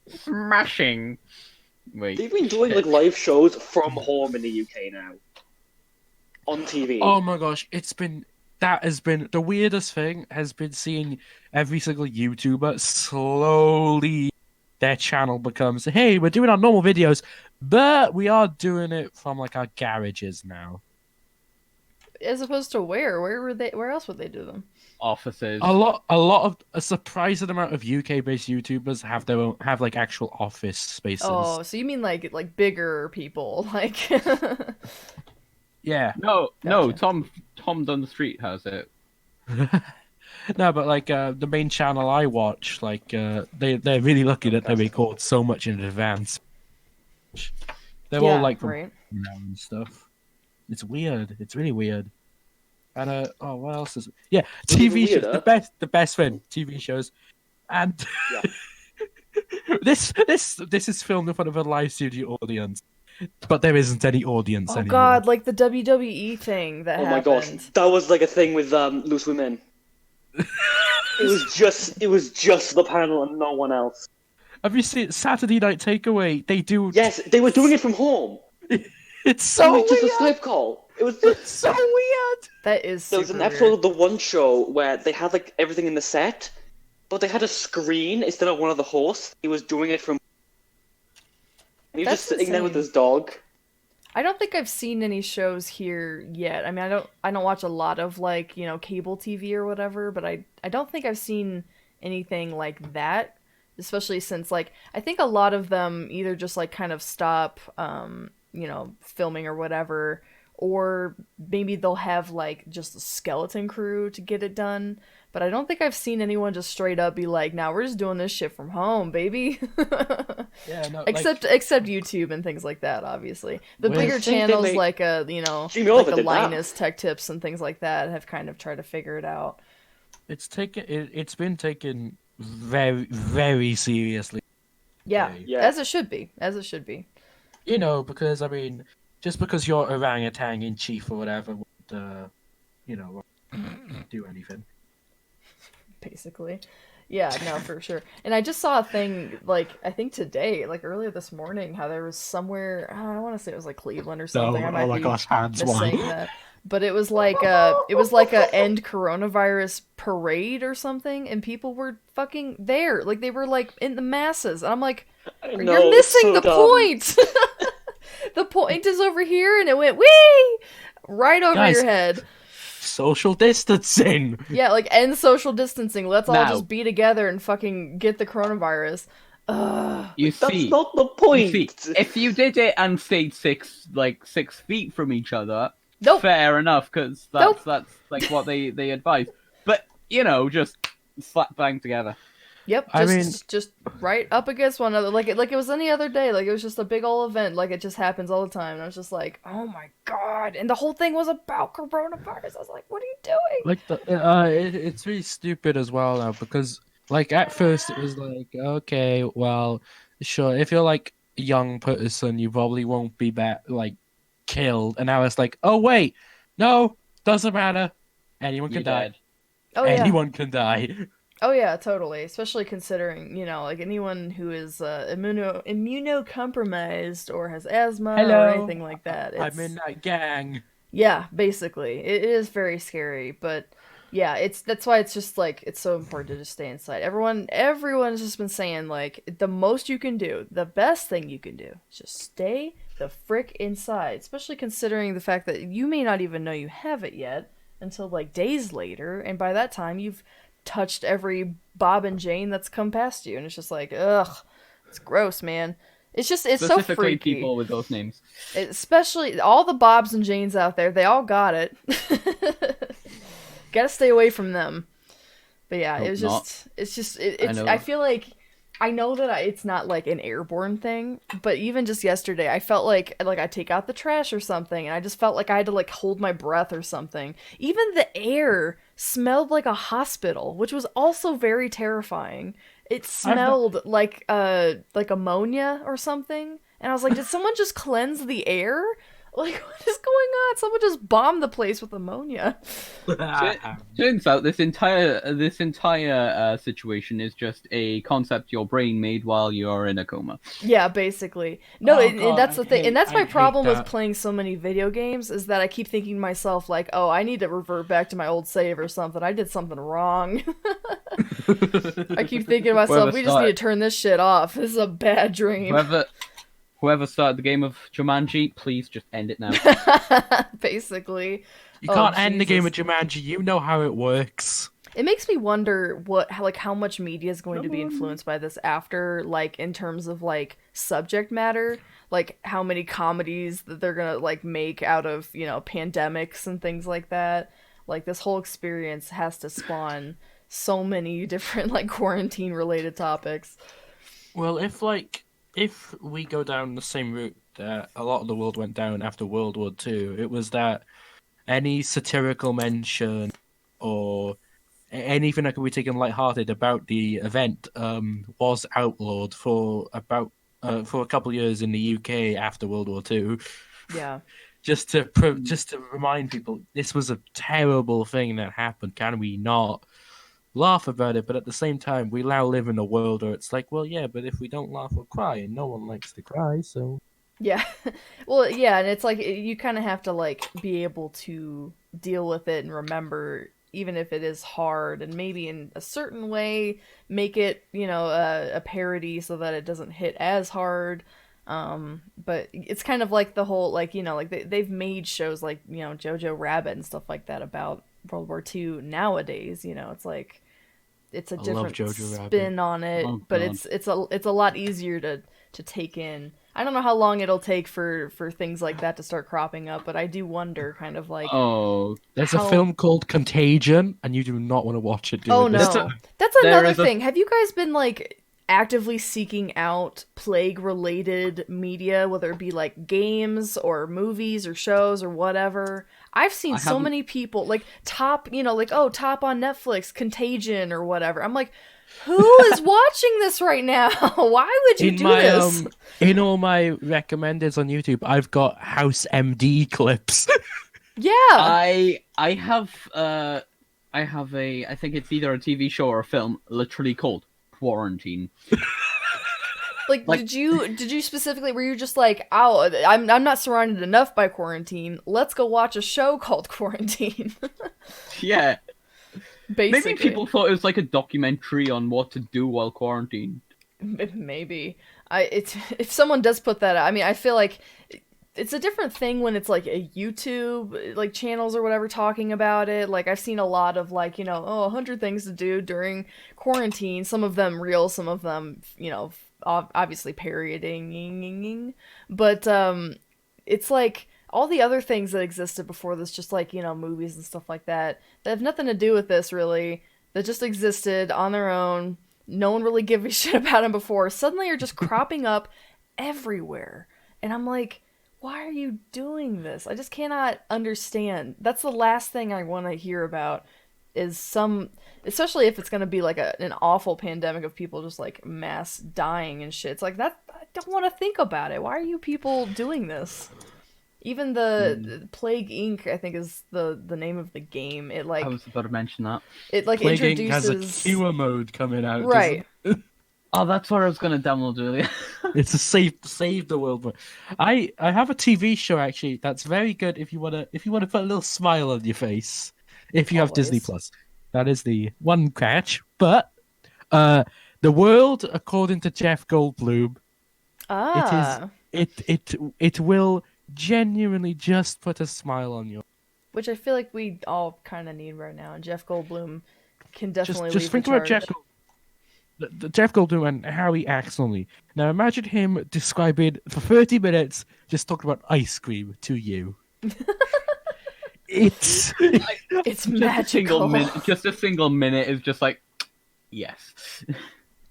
Smashing. Wait. They've been doing like live shows from home in the UK now. On TV. Oh my gosh, that has been the weirdest thing. Has been seeing every single YouTuber slowly their channel becomes, hey, we're doing our normal videos, but we are doing it from like our garages now. As opposed to where? Where else would they do them? Offices. A surprising amount of UK-based YouTubers have like actual office spaces. Oh, so you mean like bigger people, like Yeah. No, Gotcha. Tom Dunn Street has it. No, but like the main channel I watch, like they're really lucky that they record so much in advance. They're all like from right. now and stuff. It's weird. It's really weird. And what else is? Yeah, TV shows. weirder. The best thing. TV shows, and Yeah. this is filmed in front of a live studio audience, but there isn't any audience Oh anymore. god, like the WWE thing that Oh happened. my gosh, that was like a thing with Loose Women. It was just the panel and no one else. Have you seen Saturday Night Takeaway? They do. Yes, they were doing it from home. It's so It was just weird. a Skype call. It was It's so weird. That is There super was an episode weird. of the one show where they had like everything in the set, but they had a screen instead of one of the hosts. He was doing it from. He was That's just sitting there with insane. his dog. I don't think I've seen any shows here yet. I mean, I don't watch a lot of like, cable TV or whatever, but I don't think I've seen anything like that, especially since like I think a lot of them either just like kind of stop filming or whatever, or maybe they'll have like just a skeleton crew to get it done. But I don't think I've seen anyone just straight up be like, "Now we're just doing this shit from home, baby." Yeah, no. Except YouTube and things like that, obviously. The Well, bigger I think they channels make- like Jimmy like Oliver the did that. Linus Tech Tips and things like that have kind of tried to figure it out. It's been taken very, very seriously. Yeah, Yeah. as it should be. As it should be. Because I mean, just because you're orangutan in chief or whatever, would, do anything. Basically. Yeah, no, for sure. And I just saw a thing, like, I think today, like earlier this morning, how there was somewhere, I don't want to say it was like Cleveland or something. I might be hands missing that. But it was like a end coronavirus parade or something, and people were fucking there. Like, they were like in the masses. And I'm like, I know, you're it's missing so the dumb. point! The point is over here, and it went, wee! Right over Guys. your head. Social distancing. Yeah, like end social distancing. Let's all Now. just be together and fucking get the coronavirus. You That's see, not the you see, point. if you did it and stayed 6 feet from each other, Nope. fair enough, because Nope. that's like what they advise. But just slap bang together. Yep, I mean, just right up against one another, like it was any other day, like it was just a big old event, like it just happens all the time. And I was just like, oh my god! And the whole thing was about coronavirus. I was like, what are you doing? like it's really stupid as well now because like at first it was like okay, well, sure, if you're like a young person, you probably won't be like killed, and now it's like, oh wait, no, doesn't matter, anyone can You're die, dead. Oh yeah, anyone can die. oh yeah, totally. Especially considering like anyone who is immunocompromised or has asthma or Hello, anything like that. I'm in It's that gang. Yeah, basically. It is very scary, but yeah, that's why it's just like it's so important to just stay inside. Everyone's just been saying like the most you can do, the best thing you can do is just stay the frick inside, especially considering the fact that you may not even know you have it yet until like days later, and by that time you've touched every Bob and Jane that's come past you, and it's just like, ugh, it's gross, man. It's so Specifically, freaky. people with those names. Especially all the Bobs and Janes out there, they all got it. Gotta stay away from them. But yeah, Hope not. It's know. I feel like I know that it's not like an airborne thing, but even just yesterday, I felt like I take out the trash or something, and I just felt like I had to like hold my breath or something. Even the air smelled like a hospital, which was also very terrifying. It smelled like ammonia or something, and I was like, did someone just cleanse the air? Like, what is going on? Someone just bombed the place with ammonia. Turns out this entire situation is just a concept your brain made while you're in a coma. Yeah, basically. No, Oh, and God, that's the thing. And that's I my hate problem with that. playing so many video games is that I keep thinking to myself, like, oh, I need to revert back to my old save or something. I did something wrong. I keep thinking to myself, Whoever we just need to started, turn this shit off. This is a bad dream. whoever started the game of Jumanji, please just end it now. Basically. You Oh, can't end the game of Jesus. Jumanji. You know how it works. It makes me wonder how much media is going to be influenced by this after, like, in terms of like subject matter, like how many comedies that they're gonna like make out of pandemics and things like that. Like this whole experience has to spawn so many different like quarantine related topics. Well, if we go down the same route that a lot of the world went down after World War II, it was that any satirical mention or anything that could be taken lighthearted about the event was outlawed for a couple of years in the UK after World War II. Yeah. Just to remind people, this was a terrible thing that happened. Can we not laugh about it? But at the same time, we now live in a world where it's like, well, yeah, but if we don't laugh, we'll cry, and no one likes to cry, so. Yeah. Well, yeah, and it's like you kind of have to like be able to deal with it and remember even if it is hard and maybe in a certain way make it, a parody so that it doesn't hit as hard. But it's kind of like the whole like, like they've made shows like, Jojo Rabbit and stuff like that about World War II nowadays, it's like it's a I love different Jojo Rabbit. spin on it, Oh, but God. it's a lot easier to take in. I don't know how long it'll take for things like that to start cropping up, but I do wonder kind of like Oh, There's how... a film called Contagion, and you do not want to watch it. Oh Dude. This no. time. That's There another is a- thing. Have you guys been like actively seeking out plague related media, whether it be like games or movies or shows or whatever? I've seen I so haven't- many people like top, like, oh, top on Netflix, Contagion or whatever. I'm like, who is watching this right now? Why would you In do my this? in all my recommendeds on YouTube, I've got House MD clips. Yeah. I have I think it's either a TV show or a film literally called Quarantine. Like, Like- did you specifically, were you just like, oh, I'm not surrounded enough by quarantine. Let's go watch a show called Quarantine. Yeah. Basically. Maybe people thought it was like a documentary on what to do while quarantined. Maybe. If someone does put that out, I mean, I feel like it's a different thing when it's like a YouTube like channels or whatever talking about it. Like I've seen a lot of like, 100 things to do during quarantine. Some of them real, some of them, obviously parodying, but it's like all the other things that existed before this, just like, movies and stuff like that have nothing to do with this really, that just existed on their own. No one really gave a shit about them before. Suddenly are just cropping up everywhere. And I'm like, why are you doing this? I just cannot understand. That's the last thing I want to hear about is especially if it's going to be like an awful pandemic of people just like mass dying and shit. It's like that. I don't want to think about it. Why are you people doing this? Even the Plague Inc. I think is the name of the game. It like I was about to mention that. it like Plague Inc. introduces has a cure mode coming out, right. Oh, that's what I was gonna download earlier. It's a save the world mode. I have a TV show actually that's very good if you wanna put a little smile on your face. If you have Disney Always. Plus, that is the one catch. But the world, according to Jeff Goldblum, Ah, it will genuinely just put a smile on your. which I feel like we all kind of need right now. And Jeff Goldblum can definitely Just lead think the about charge. the Jeff Goldblum and how he acts normally. Now imagine him describing for 30 minutes just talking about ice cream to you. It's It's Just a single magical. minute. Just a single minute is just like, yes.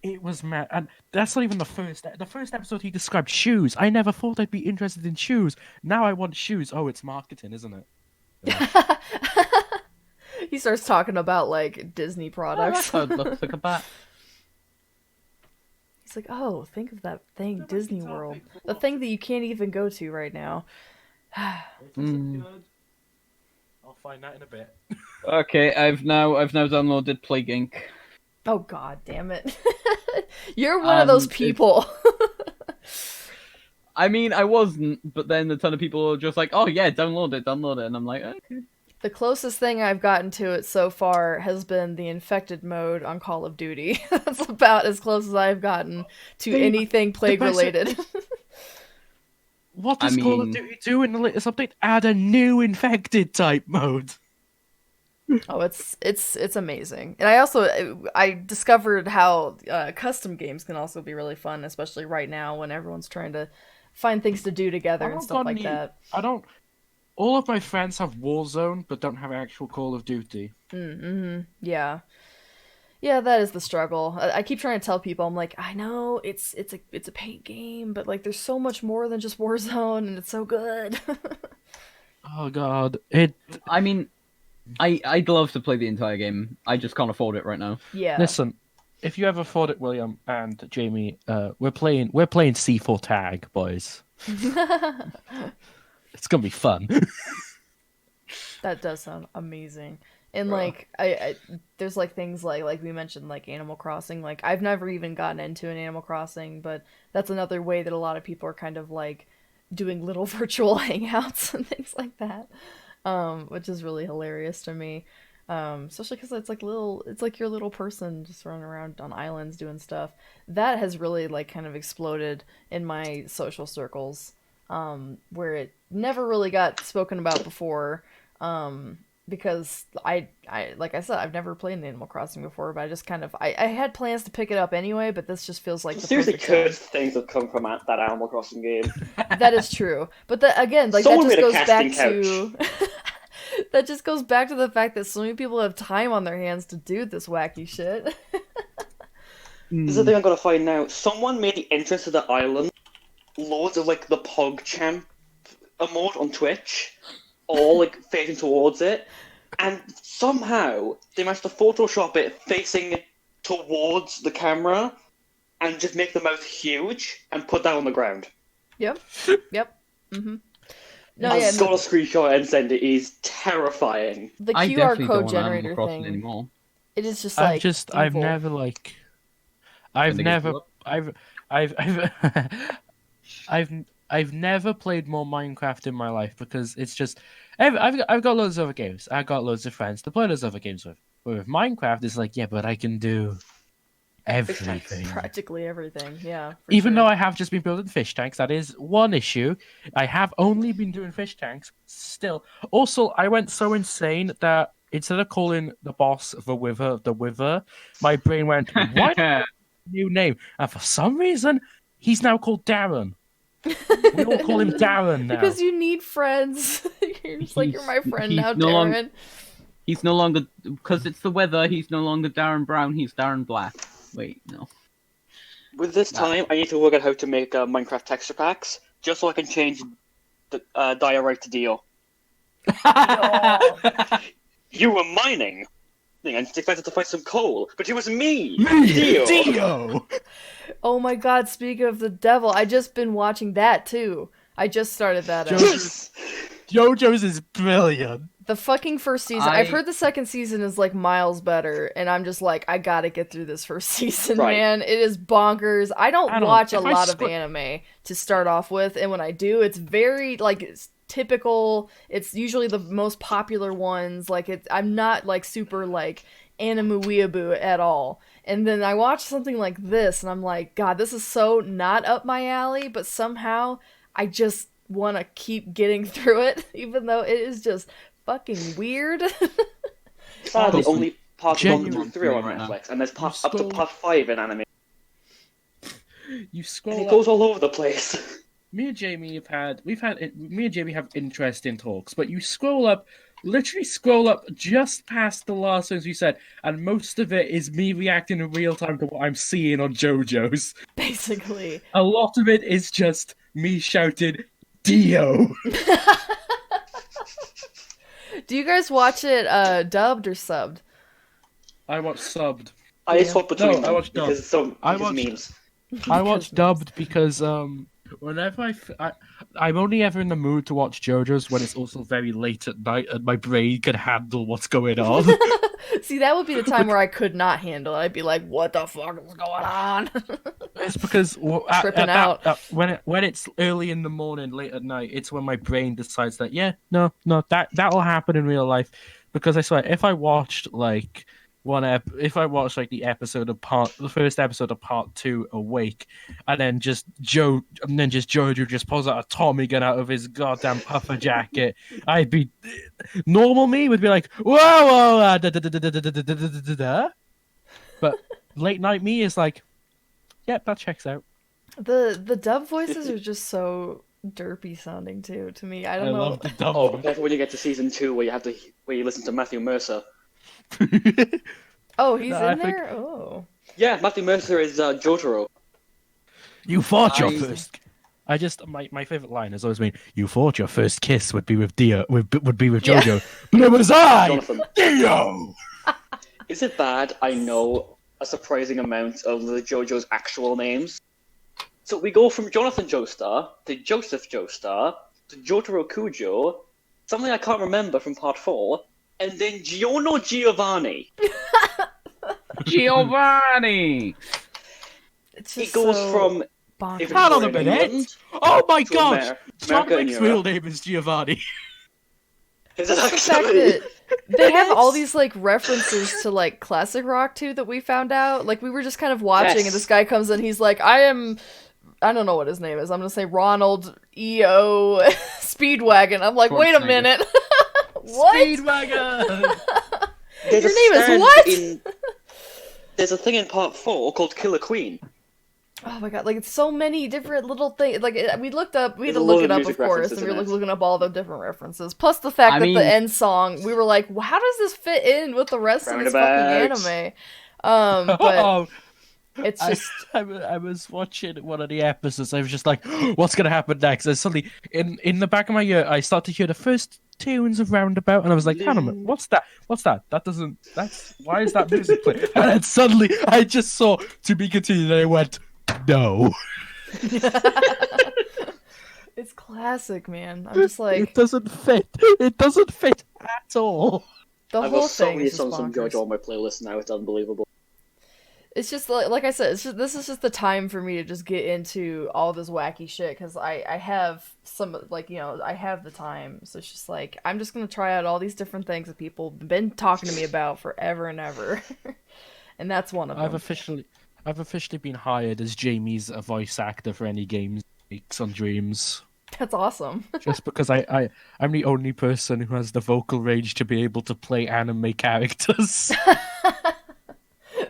it was mad, and that's not even the first. The first episode he described shoes. I never thought I'd be interested in shoes. Now I want shoes. Oh, it's marketing, isn't it? He starts talking about like Disney Oh, that products. card looks like a bat. He's like, oh, think of that thing, Disney World, the thing that you can't even go to right now. Mm. I'll find that in a bit. Okay, I've now downloaded Plague Inc. Oh god damn it. You're one of those It's- people. I mean, I wasn't, but then a ton of people were just like, "Oh yeah, download it," and I'm like, "Okay." The closest thing I've gotten to it so far has been the infected mode on Call of Duty. That's about as close as I've gotten to They- anything plague best- related. What I does Call of mean- Duty do in the latest update? Add a new infected type mode. Oh, it's amazing. And I discovered how custom games can also be really fun, especially right now when everyone's trying to find things to do together and stuff like that. I don't. All of my friends have Warzone, but don't have actual Call of Duty. Yeah. Yeah, that is the struggle. I keep trying to tell people, I'm like, I know it's a paint game, but like there's so much more than just Warzone, and it's so good. Oh god, I mean, I'd love to play the entire game. I just can't afford it right now. Yeah. Listen, if you ever thought it, William and Jamie, we're playing C4 Tag, boys. It's gonna be fun. That does sound amazing. And like I there's like things like we mentioned like Animal Crossing. Like I've never even gotten into an Animal Crossing, but that's another way that a lot of people are kind of like doing little virtual hangouts and things like that. Which is really hilarious to me. Especially because it's like your little person just running around on islands doing stuff. That has really like kind of exploded in my social circles, where it never really got spoken about before. Because I like I said, I've never played an Animal Crossing before, but I just kind of I had plans to pick it up anyway, but this just feels like the Seriously, perfect good time. things have come from that Animal Crossing game. That is true. But again, like Someone that just made a goes back casting to that just goes back to the fact that so many people have time on their hands to do this wacky shit. This is the thing I'm gonna find now. Someone made the entrance to the island loads of like the PogChamp emote on Twitch, all like facing towards it, and somehow they managed to Photoshop it facing towards the camera, and just make the mouth huge and put that on the ground. Yep. No, I've yeah, got a screenshot and send it. It is terrifying. the I QR definitely code don't want Animal generator Crossing thing. anymore. It is just like I've evil. never like, When they get to I've never played more Minecraft in my life because it's just I've got loads of other games. I've got loads of friends to play those other games with. But with Minecraft, it's like, yeah, but I can do everything. Practically everything, yeah. For Even sure. though I have just been building fish tanks, that is one issue. I have only been doing fish tanks still. Also, I went so insane that instead of calling the boss the Wither, my brain went, new name, and for some reason, he's now called Darren. We all call him Darren now. Because you need friends. You're just like, you're my friend he's now, no Darren. He's no longer, because it's the weather, he's no longer Darren Brown, he's Darren Black. Wait, no. With this time, I need to work out how to make Minecraft texture packs, just so I can change the diorite to Dio. You were mining, and expected to find some coal, but it was me, Dio. Oh my god, speaking of the devil, I just been watching that too. I just started that out. Yes! JoJo's is brilliant. The fucking first season. I've heard the second season is like miles better, and I'm just like, I gotta get through this first season, Right. man. It is bonkers. I don't watch a if I lot of anime to start off with, and when I do, it's very like it's typical. It's usually the most popular ones. Like I'm not like super like anime weeaboo at all. And then I watch something like this, and I'm like, God, this is so not up my alley, but somehow I just want to keep getting through it, even though it is just fucking weird. Sadly, only part 1 Genuine through 3 are on right now. Netflix, and there's up to scroll- part 5 in anime. You And scroll it up. goes all over the place. Me and Jamie me and Jamie have interesting talks, but you literally scroll up just past the last things we said, and most of it is me reacting in real time to what I'm seeing on JoJo's. Basically. A lot of it is just me shouting, Dio! Do you guys watch it dubbed or subbed? I watched subbed. I swap between No, I them watched Dub. because some I because watched- memes. I watched dubbed because whenever I'm only ever in the mood to watch JoJo's when it's also very late at night and my brain can handle what's going on. See, that would be the time where I could not handle it. I'd be like, what the fuck is going on? It's because Tripping out. When it's early in the morning, late at night, it's when my brain decides that that'll happen in real life. Because I swear, if I watched like the first episode of part 2 awake, and then Jojo just pulls out a Tommy gun out of his goddamn puffer jacket, normal me would be like, whoa, da, da, da, da, da, da, da, da, da, da. But late night me is like, yep, that checks out. The dub voices are just so derpy sounding too to me. I don't know. love the dub. Oh, but careful when you get to season 2 where you listen to Matthew Mercer. Oh, he's No, I in think- there? Oh. Yeah, Matthew Mercer is Jotaro. You thought your I- first. My favorite line has always been, "You thought your first kiss would be with Dio, would be with Yeah. JoJo, but it was I, Jonathan. Dio." Is it bad I know a surprising amount of the JoJo's actual names? So we go from Jonathan Joestar to Joseph Joestar to Jotaro Kujo, something I can't remember from part 4, and then Giono Giovanni. Giovanni! It's He just goes so from bonkers. Hold on a England minute. Oh my to god! America Sonic's and real Europe. name is Giovanni. Is it The fact actually? that they have all these like references to like classic rock too that we found out. Like we were just kind of watching, Yes. and this guy comes in. He's like, I don't know what his name is. I'm gonna say Ronald E.O. Speedwagon. I'm like, wait a Schwarzenegger. minute. What? Speedwagon. There's Your a name is stand what? There's a thing in part 4 called Killer Queen. Oh my god! Like it's so many different little things. Like we looked up, we had to There's a look lot it of up, music of course, references and we were in it. looking up all the different references. Plus the fact I that mean- the end song, we were like, well, how does this fit in with the rest of this fucking Roundabouts. anime? But Oh, it's just I was watching one of the episodes. I was just like, "What's gonna happen next?" And suddenly, in the back of my ear, I start to hear the first tunes of Roundabout, and I was like, "Hang on a minute, what's that? What's that? Why is that music playing?" And then suddenly, I just saw "To Be Continued," and I went, "No, it's classic, man. I'm just like it doesn't fit. It doesn't fit at all." the I've whole got so thing many is just songs from bonkers. JoJo on my playlist now, it's unbelievable. It's just like I said, this is just the time for me to just get into all this wacky shit because I have some I have the time, so it's just like I'm just gonna try out all these different things that people have been talking to me about forever and ever, and that's one of them. I've officially been hired as Jamie's voice actor for any games he makes on Dreams. That's awesome. Just because I'm the only person who has the vocal range to be able to play anime characters.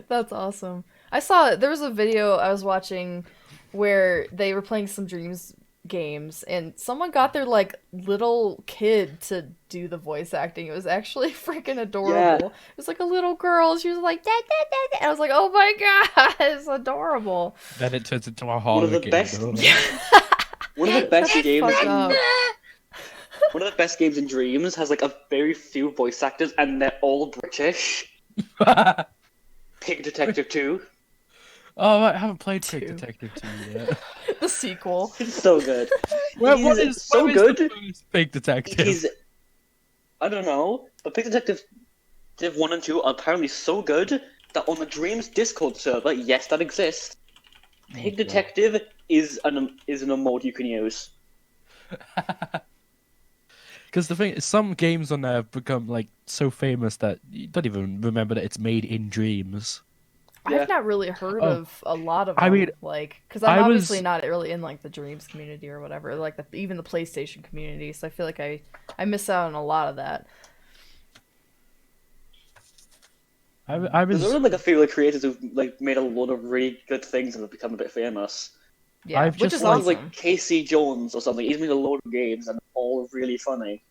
That's awesome. I saw there was a video I was watching where they were playing some Dreams games and someone got their like little kid to do the voice acting. It was actually freaking Yeah. adorable. It was like a little girl. She was like, "Dad, dad, dad, dad." I was like, "Oh my god, it's adorable." Then it turns into a One of horror the game. best. though. One of the best That's games. fucked up. One of the best games in Dreams has like a very few voice actors, and they're all British. Pig Detective 2. Oh, I haven't played Pig Two. Detective 2 yet. The sequel. It's so good. What He's is so what is good. the first Pig Detective? He's, I don't know, but Pig Detective 1 and 2 are apparently so good that on the Dreams Discord server, yes, that exists. Pig God. Detective is an emote you can use. Because the thing is, some games on there have become like so famous that you don't even remember that it's made in Dreams. Yeah. I've not really heard Oh, of a lot of them. I mean, like, because I'm I obviously was- not really in like the Dreams community or whatever, like even the PlayStation community. So I feel like I miss out on a lot of that. I There's was only like a few like creators who've like made a lot of really good things and have become a bit famous. Yeah, I've which just is Someone's awesome. like Casey Jones or something. He's made a load of games and all really funny.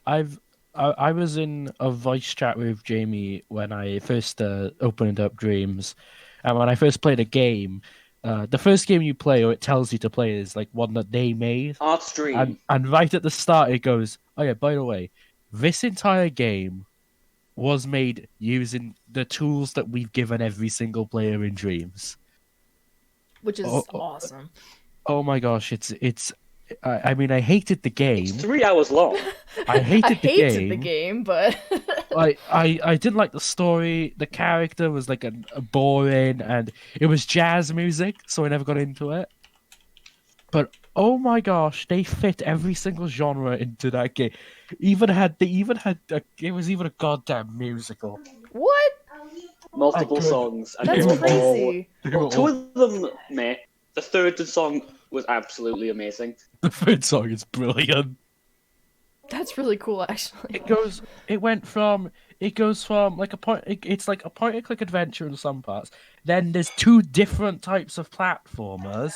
I was in a voice chat with Jamie when I first opened up Dreams, and when I first played a game, the first game you play or it tells you to play is like one that they made, Art's Dream. and right at the start it goes, "Oh yeah, by the way, this entire game was made using the tools that we've given every single player in Dreams." Which is Oh, awesome. oh my gosh, it's. I mean, I hated the game. It's 3 hours long. I hated I the hated the game. game, but I didn't like the story. The character was like a boring, and it was jazz music, so I never got into it. But oh my gosh, they fit every single genre into that game. It was even a goddamn musical. what? Multiple could- songs. And That's they were crazy. They were Well, two all- of them, meh. The third song was absolutely amazing. The third song is brilliant. That's really cool, actually. It goes from like it's like a point and click adventure in some parts. Then there's two different types of platformers,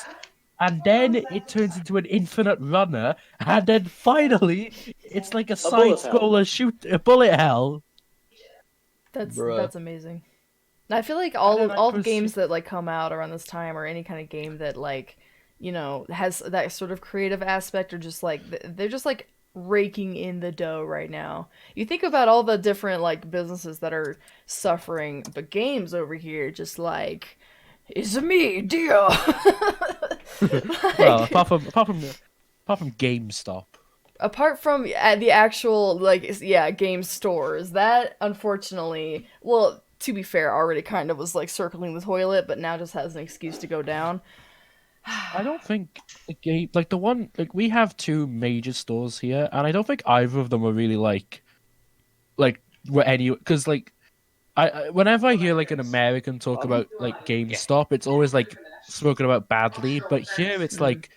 and then it turns into an infinite runner, and then finally it's like a side bullet hell. scroller a bullet hell. Bruh. That's amazing. I feel like all the was- games that like come out around this time, or any kind of game that like, you know, has that sort of creative aspect, are just like they're just like raking in the dough right now. You think about all the different like businesses that are suffering, but games over here just like, it's me, Dio. Well, apart from GameStop. Apart from the actual like game stores, that unfortunately, well, to be fair, already kind of was like circling the toilet, but now just has an excuse to go down. I don't think the game like the one like we have two major stores here, and I don't think either of them are really like were any because like I whenever I hear like an American talk about like GameStop, it's always like spoken about badly, but here it's like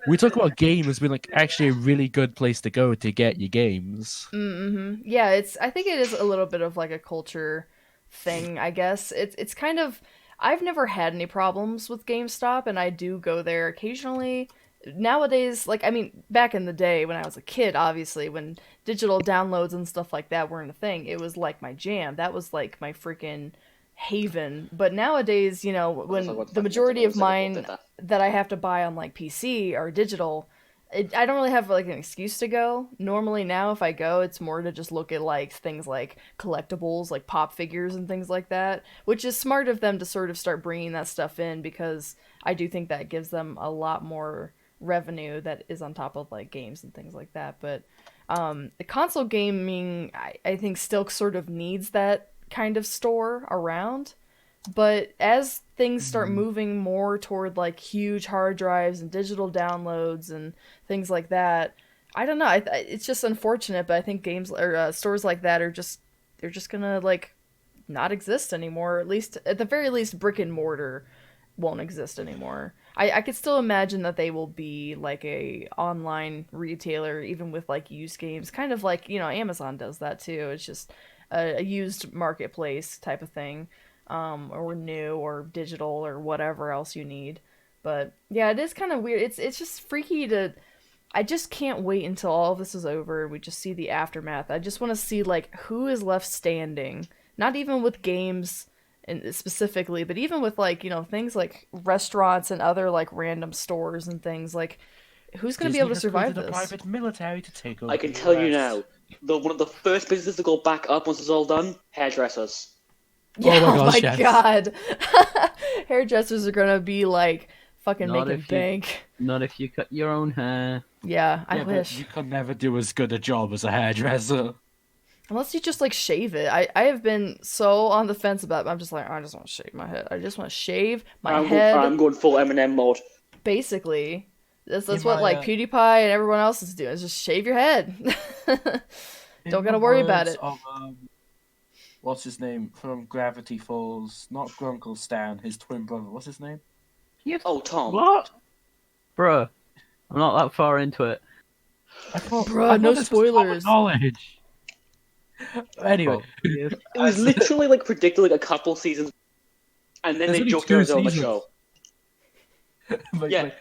we talk about game as being like actually a really good place to go to get your games. Mm-hmm. Yeah, I think it is a little bit of like a culture thing, I guess. It's kind of, I've never had any problems with GameStop, and I do go there occasionally. Nowadays, like, I mean, back in the day when I was a kid, obviously, when digital downloads and stuff like that weren't a thing, it was like my jam. That was like my freaking haven. But nowadays, you know, when the majority of mine that I have to buy on like PC are digital, I don't really have like an excuse to go. Normally now if I go, it's more to just look at like things like collectibles, like pop figures and things like that, which is smart of them to sort of start bringing that stuff in, because I do think that gives them a lot more revenue that is on top of like games and things like that. But the console gaming, I think still sort of needs that kind of store around. But as things start moving more toward like huge hard drives and digital downloads and things like that, I don't know. It's just unfortunate, but I think games or stores like that are just they're just gonna like not exist anymore. At least, at the very least, brick and mortar won't exist anymore. I could still imagine that they will be like a online retailer, even with like used games, kind of like, you know, Amazon does that too. It's just a used marketplace type of thing. or new or digital or whatever else you need. But yeah, it is kind of weird. It's just freaky to. I just can't wait until all of this is over and we just see the aftermath. I just want to see like who is left standing. Not even with games and specifically, but even with like, things like restaurants and other like random stores and things like who's going to be able to survive a this? private military to take over I can the tell you US. now, one of the first businesses to go back up once it's all done, hairdressers. Yeah, Oh my gosh, my yes. God. Hairdressers are going to be like fucking Not making if you- bank. Not if you cut your own hair. Yeah, I Yeah, but wish. you can never do as good a job as a hairdresser. Unless you just like shave it. I have been so on the fence about it. I'm just like, I just want to shave my head. I just want to shave my head. I'm going full Eminem mode. Basically. That's In what my, like PewDiePie and everyone else is doing. Is just shave your head. Don't gotta worry about it. Of, what's his name from Gravity Falls? Not Grunkle Stan, his twin brother. What's his name? Oh, Tom. What? Bruh. I'm not that far into it. Bruh, no this was common spoilers. knowledge. Anyway, Probably is. It was literally like predicted like a couple seasons, and then There's they only joked 2 around on the seasons. show. like, Yeah.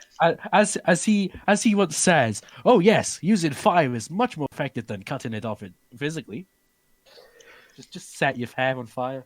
as he once says, oh yes, using fire is much more effective than cutting it off physically. Just set your hair on fire.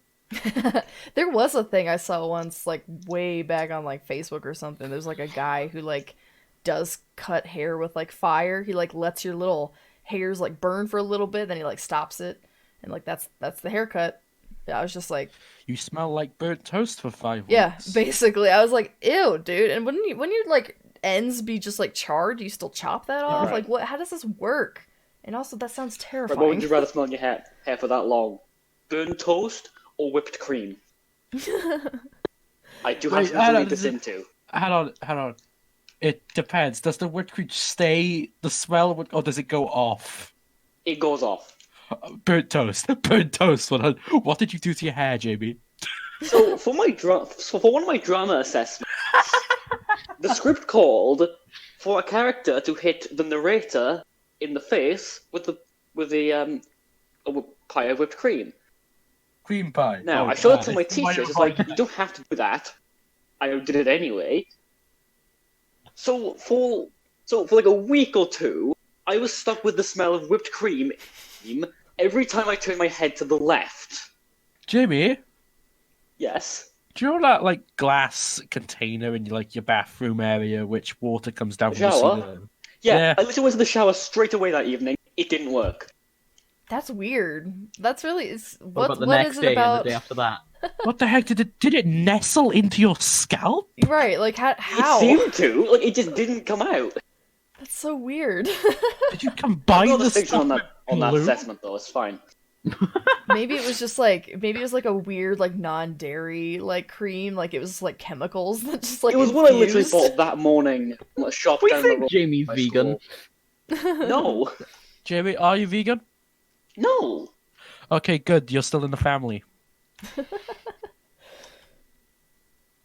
There was a thing I saw once, like way back on like Facebook or something. There's like a guy who like does cut hair with like fire. He like lets your little hairs like burn for a little bit, then he like stops it, and like that's the haircut. Yeah, I was just like, You smell like burnt toast for 5 yeah, weeks. basically. I was like, ew, dude. And when your like ends be just like charred, do you still chop that off? right. Like what? How does this work? And also, that sounds Right, terrifying. what would you rather smell on your hair for that long? Burnt toast or whipped cream? I do have Wait, something I to don't- lead this into. Hold on. It depends. Does the whipped cream stay the smell, or does it go off? It goes off. Burnt toast. Burnt toast. What did you do to your hair, JB? So for one of my drama assessments, the script called for a character to hit the narrator in the face with a pie of whipped cream. Cream pie. Now Oh, I showed it God. to my teachers. It's like you don't have to do that. I did it anyway. So for like a week or two, I was stuck with the smell of whipped cream every time I turned my head to the left. Jimmy, Yes. do you know that like glass container in like your bathroom area, which water comes down from the Shower? ceiling? Yeah, Yeah. I literally went to the shower straight away that evening. It didn't work. That's weird. That's really What about the what next is it day about? and the day after that? What the heck did it nestle into your scalp? Right, like It how? seemed to. Like it just didn't come out. That's so weird. Did you I combine got the distinction stuff on that glue? assessment though. It's fine. Maybe it was just like a weird like non-dairy like cream, like it was like chemicals that just like It was what I literally infused. bought that morning at a shop We down the think road. Jamie's from my vegan. school. No, Jamie, are you vegan? no. Okay, good. You're still in the family.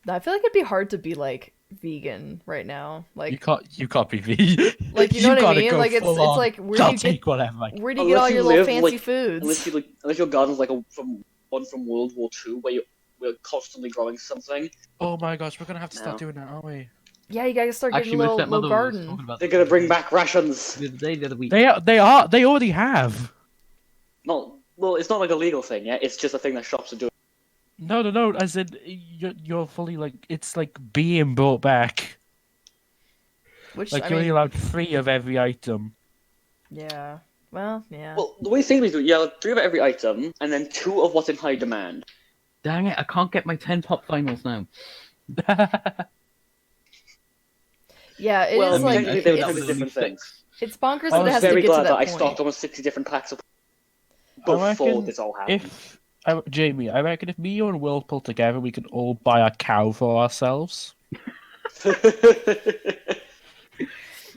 I feel like it'd be hard to be like vegan right now. Like You can't be vegan. Like, you know what I gotta mean? go Like, it's full on. like, where do I'll you take get whatever. where do you get all Unless your you little live, fancy like- foods? Unless your garden's like one from World War II, where we're constantly growing something. Oh my gosh, we're gonna have to start No. doing that, aren't we? Yeah, you gotta start getting Actually, a my little stepmother was garden. talking about They're gonna bring back rations. the other day, the other week. They already have. No, well, it's not like a legal thing, yeah. It's just a thing that shops are doing. No. As in, you're fully like it's like being brought back. Which Like I you're only mean, allowed 3 of every item. yeah. Well, yeah. Well, the way Sainsbury's do it, yeah, 3 of every item, and then 2 of what's in high demand. Dang it, I can't get my 10 pop finals now. Yeah, it is Well, I mean, like technically they would it's, have different things. it's bonkers I that it was has to very get to glad that that I point. stocked almost 60 different packs of I before reckon this all happened. Jamie, I reckon if me, you, and Will pull together, we can all buy a cow for ourselves.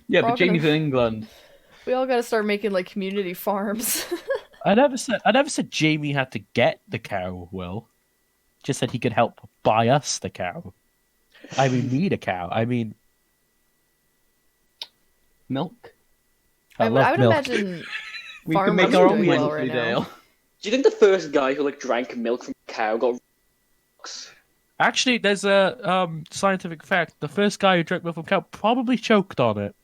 Yeah, We're all but Jamie's gonna- in England. We all gotta start making like community farms. I never said Jamie had to get the cow, Will. Just said he could help buy us the cow. I mean, need a cow. I mean, Milk. I would, love I would milk. imagine We can farmers make are our doing own well Wednesday right now. Dale. Do you think the first guy who like drank milk from a cow got Actually, there's a scientific fact. The first guy who drank milk from cow probably choked on it.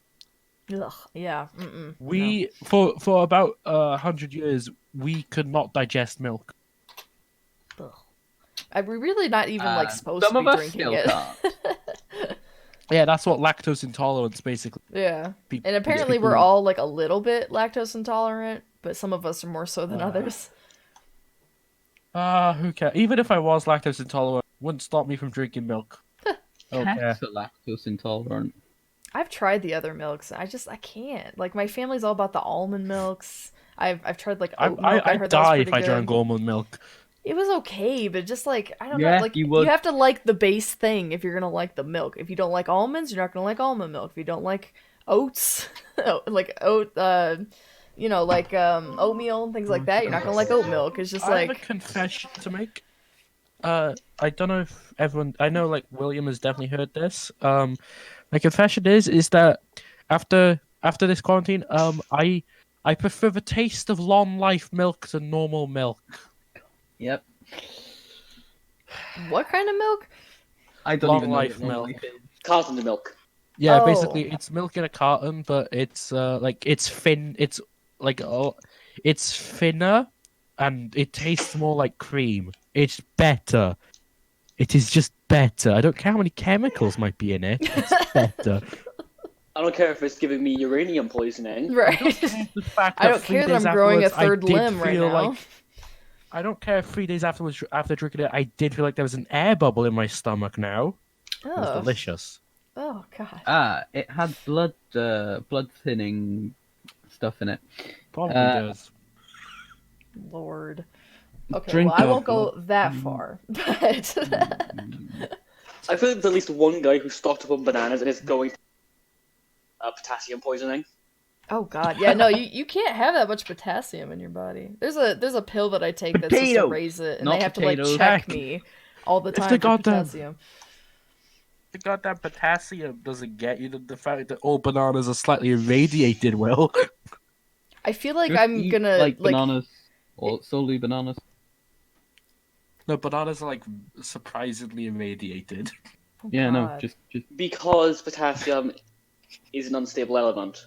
Ugh, yeah. No. We for about 100 years we could not digest milk. Ugh. We're really not even like supposed Some to of be us drinking still it. can't. Yeah, that's what lactose intolerance basically. Yeah. People, And apparently we're all like a little bit lactose intolerant, but some of us are more so than others. who cares? Even if I was lactose intolerant, wouldn't stop me from drinking milk. Okay. Cats are lactose intolerant. I've tried the other milks. I can't. Like my family's all about the almond milks. I've tried like oat milk. I I'd heard that was die pretty if I good. drank almond milk. It was okay, but just like I don't Yeah, know, like you would. have to like the base thing if you're gonna like the milk. If you don't like almonds, you're not gonna like almond milk. If you don't like oats, like oatmeal and things like that, you're not gonna like oat milk. It's just I have a like confession to make. I don't know if everyone. I know, like William has definitely heard this. My confession is that after this quarantine, I prefer the taste of long life milk to normal milk. Yep. what kind of milk? I don't Long even know life what milk. life is. Cartons of milk. Yeah, Oh. basically it's milk in a carton, but it's like it's thin. It's like it's thinner, and it tastes more like cream. It's better. It is just better. I don't care how many chemicals might be in it. It's better. I don't care if it's giving me uranium poisoning. Right. The fact I that don't 3 care that days I'm growing a afterwards, I third did limb right feel now. like- I don't care if 3 days afterwards, after drinking it, I did feel like there was an air bubble in my stomach now. It was Oh. delicious. Oh god. It had blood thinning stuff in it. Probably does. Lord. Okay, Drink well I of won't go blood. that far, but I feel like there's at least one guy who stocked up on bananas and is going potassium poisoning. oh god, yeah, no, you can't have that much potassium in your body. There's a pill that I take that's supposed to Potatoes, raise it, and not they have to potatoes. like check Heck. me all the If time they for got them- potassium. The goddamn potassium doesn't get you. The fact that all bananas are slightly irradiated will. I feel like Just I'm eat, gonna like bananas or solely bananas. No, bananas are like surprisingly irradiated. oh, Yeah, no, God. just Because potassium is an unstable element.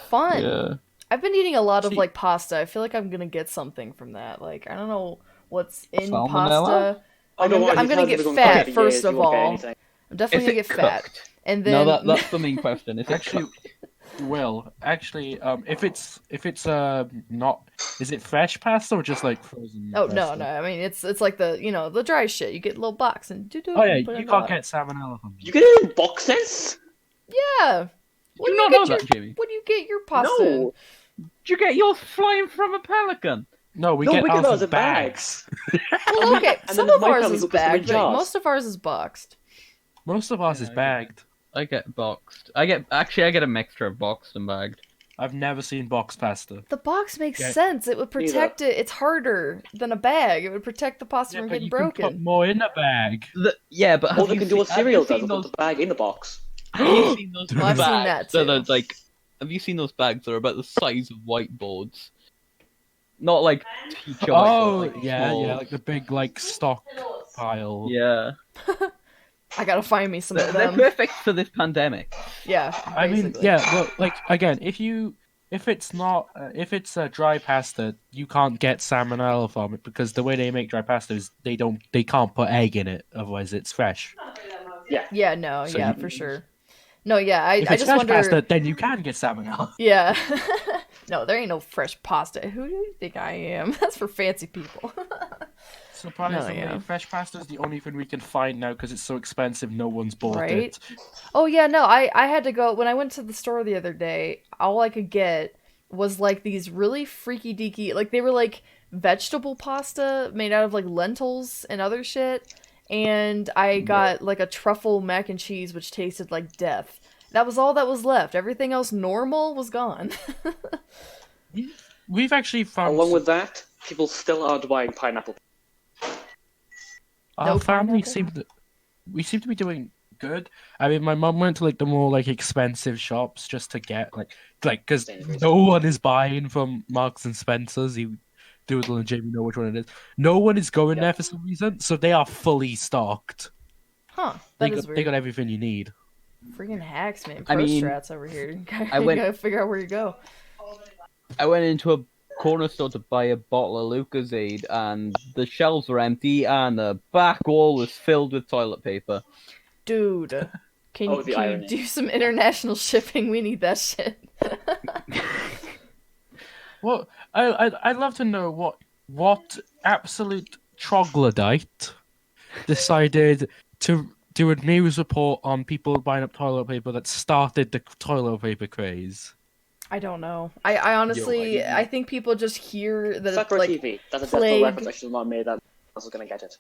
fun. yeah. I've been eating a lot of See- like pasta. I feel like I'm gonna get something from that. Like I don't know what's in Salmonella? pasta. Oh, don't worry, I'm gonna these get have been going fat for years, first you of won't get all. anything. I'm definitely Is gonna it get fat, cooked? and then No, that's the main question. Is it Actually, cooked? if it's not, is it fresh pasta or just like frozen? oh pasta? no. I mean it's like the the dry shit. You get a little box and Oh yeah, put it in you the can't water. get salmonella from You get it in boxes? Yeah. Did you not know that, Jimmy? When you get your pasta in? No. Did you get yours flying from a pelican? No, we No, get we get ours those in in bags. Well, okay, and some then of my ours family is puts them in bagged, but jars. most of ours is boxed. Most of ours is Yeah, bagged. I get boxed. I get a mixture of boxed and bagged. I've never seen box pasta. The box makes Yeah. sense. It would protect it. It's harder than a bag. It would protect the pasta from but getting you can put broken. more in a bag. Yeah, but All have they you can do what have you cereal does seen is those? put the bag in the box. Have you seen those Well, I've bags seen that too. are like? Have you seen those bags that are about the size of whiteboards? Not like teacher Oh whiteboards, like yeah, small. like the big like stock pile. Yeah. I gotta find me some They're, of they're them. perfect for this pandemic. Yeah, I mean, basically. yeah, well, like again, if it's not if it's a dry pasta, you can't get salmonella from it because the way they make dry pasta is they can't put egg in it, otherwise it's fresh. Yeah, no, So yeah, you- for sure. No, yeah, I If it's just fresh wonder. pasta, then you can get salmonella. Yeah. No, there ain't no fresh pasta. Who do you think I am? That's for fancy people. Surprisingly, yeah. fresh pasta is the only thing we can find now because it's so expensive. No one's bought Right? it. Oh yeah, no, I had to go when I went to the store the other day. All I could get was like these really freaky deaky, like they were like vegetable pasta made out of like lentils and other shit. And I got like a truffle mac and cheese, which tasted like death. That was all that was left. Everything else normal was gone. We've actually found Along with that, people still aren't buying pineapple. our No family pineapple? we seem to be doing good. I mean, my mum went to like the more like expensive shops just to get like because Sainsbury's. no one is buying from Marks and Spencers. Doodle and Jamie know which one it is. No one is going Yeah. there for some reason, so they are fully stocked. Huh? They That is got weird. everything you need. Freaking hacks, man. I Pro mean, strats over here. I You went- gotta figure out where you go. I went into a corner store to buy a bottle of Lucozade, and the shelves were empty, and the back wall was filled with toilet paper. Dude, can, Oh, the can you irony. do some international shipping? We need that shit. Well, I'd love to know what absolute troglodyte decided to do a news report on people buying up toilet paper that started the toilet paper craze. I don't know. I honestly, Yo, I think people just hear that it's Sakura like TV. That's a plague. definite reference. I should not have made that. I was gonna get it.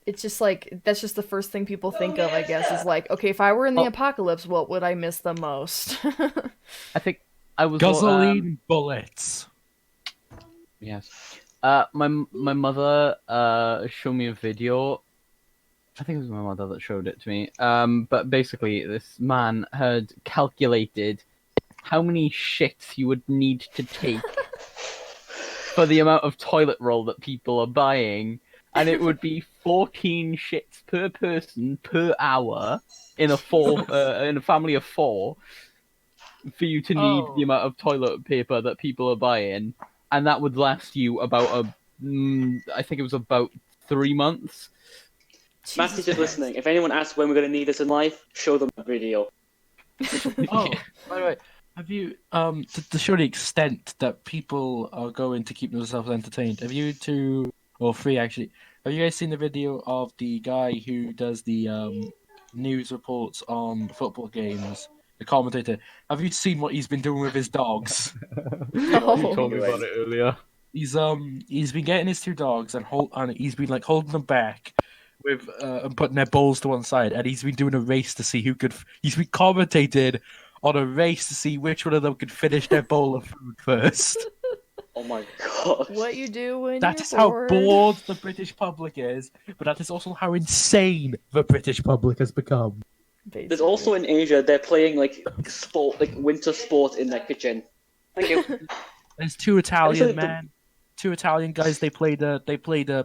it's just like that's just the first thing people think of. I guess is like, okay, if I were in the Oh. apocalypse, what would I miss the most? I think I was Gasoline bullets. Yes. My mother showed me a video. I think it was my mother that showed it to me. But basically, this man had calculated how many shits you would need to take for the amount of toilet roll that people are buying, and it would be 14 shits per person per hour in a family of 4 for you to need the amount of toilet paper that people are buying, and that would last you about I think it was about 3 months. Math teachers listening, if anyone asks when we're gonna need this in life, show them a video. Oh, by the way, have you to show the extent that people are going to keep themselves entertained? Have you two or three actually? Have you guys seen the video of the guy who does the news reports on football games? The commentator. Have you seen what he's been doing with his dogs? No. You told me about it earlier. He's been getting his 2 dogs and he's been like holding them back with and putting their bowls to one side, and he's been doing a race to see who could. He's been commentated on a race to see which one of them could finish their bowl of food first. Oh my god. What you do when That you're is how bored. bored the British public is, but that is also how insane the British public has become. Basically. There's also in Asia, they're playing like sport, like winter sport in their kitchen. Thank you. There's 2 Italian Actually, men, 2 Italian guys. They played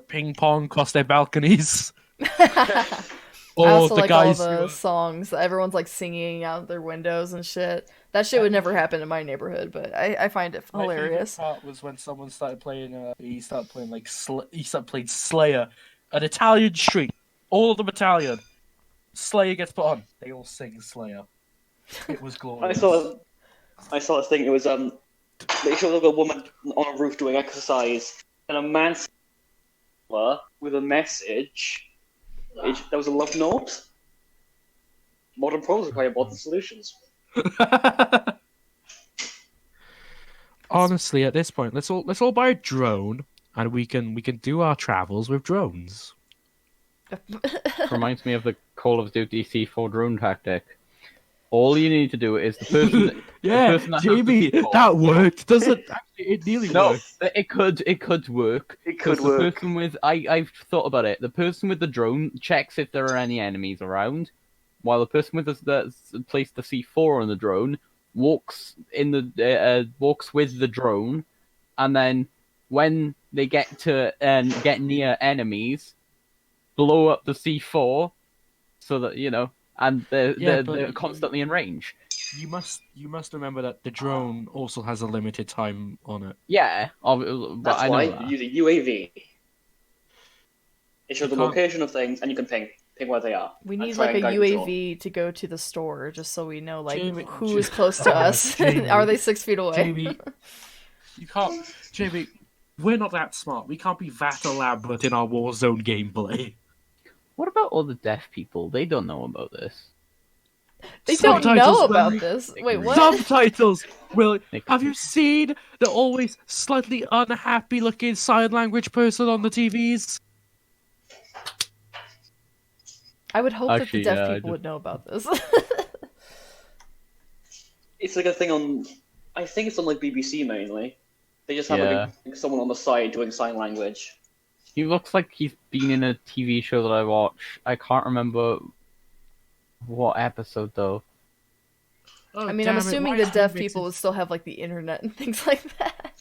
ping pong across their balconies. I also the like all guys the who- songs. Everyone's like singing out their windows and shit. That shit would never happen in my neighborhood, but I find it My favorite hilarious. part was when someone started playing. He started playing playing Slayer, an Italian street. All of them Italian. Slayer gets put on. They all sing Slayer. It was I glorious. saw this thing. It was they showed a woman on a roof doing exercise, and a man with a message. There was a love note. Modern problems require modern solutions. Honestly, at this point, let's all buy a drone, and we can do our travels with drones. Reminds me of the Call of Duty C4 drone tactic. All you need to do is the person. Yeah, person that has the Jamie, C4 that worked. Doesn't actually? It nearly No, worked. it could work. It could 'Cause work. The person with I've thought about it. The person with the drone checks if there are any enemies around, while the person with that's placed the C4 on the drone walks walks with the drone, and then when they get to get near enemies, blow up the C4, so that and Yeah, but- they're constantly in range. You must remember that the drone also has a limited time on it. Yeah, but That's I know why that. you use a UAV. It shows the can't- location of things, and you can ping where they are. We and need try like and a guide control. UAV to go to the store just so we know like Jamie- who is close to us. Jamie. Are they 6 feet away? Jamie, you can't. Jamie, we're not that smart. We can't be that elaborate in our Warzone gameplay. What about all the deaf people? They don't know about this. They don't Subtitles know will about be- this. Wait, what? Subtitles will. Nick. Have you seen the always slightly unhappy-looking sign language person on the TVs? I would hope Actually, that the yeah, deaf I people just- would know about this. It's like a thing on. I think it's on like BBC mainly. They just have Yeah. like someone on the side doing sign language. He looks like he's been in a TV show that I watch. I can't remember what episode though. Oh, I mean, I'm damn it, assuming why the is deaf he people mixing- would still have like the internet and things like that.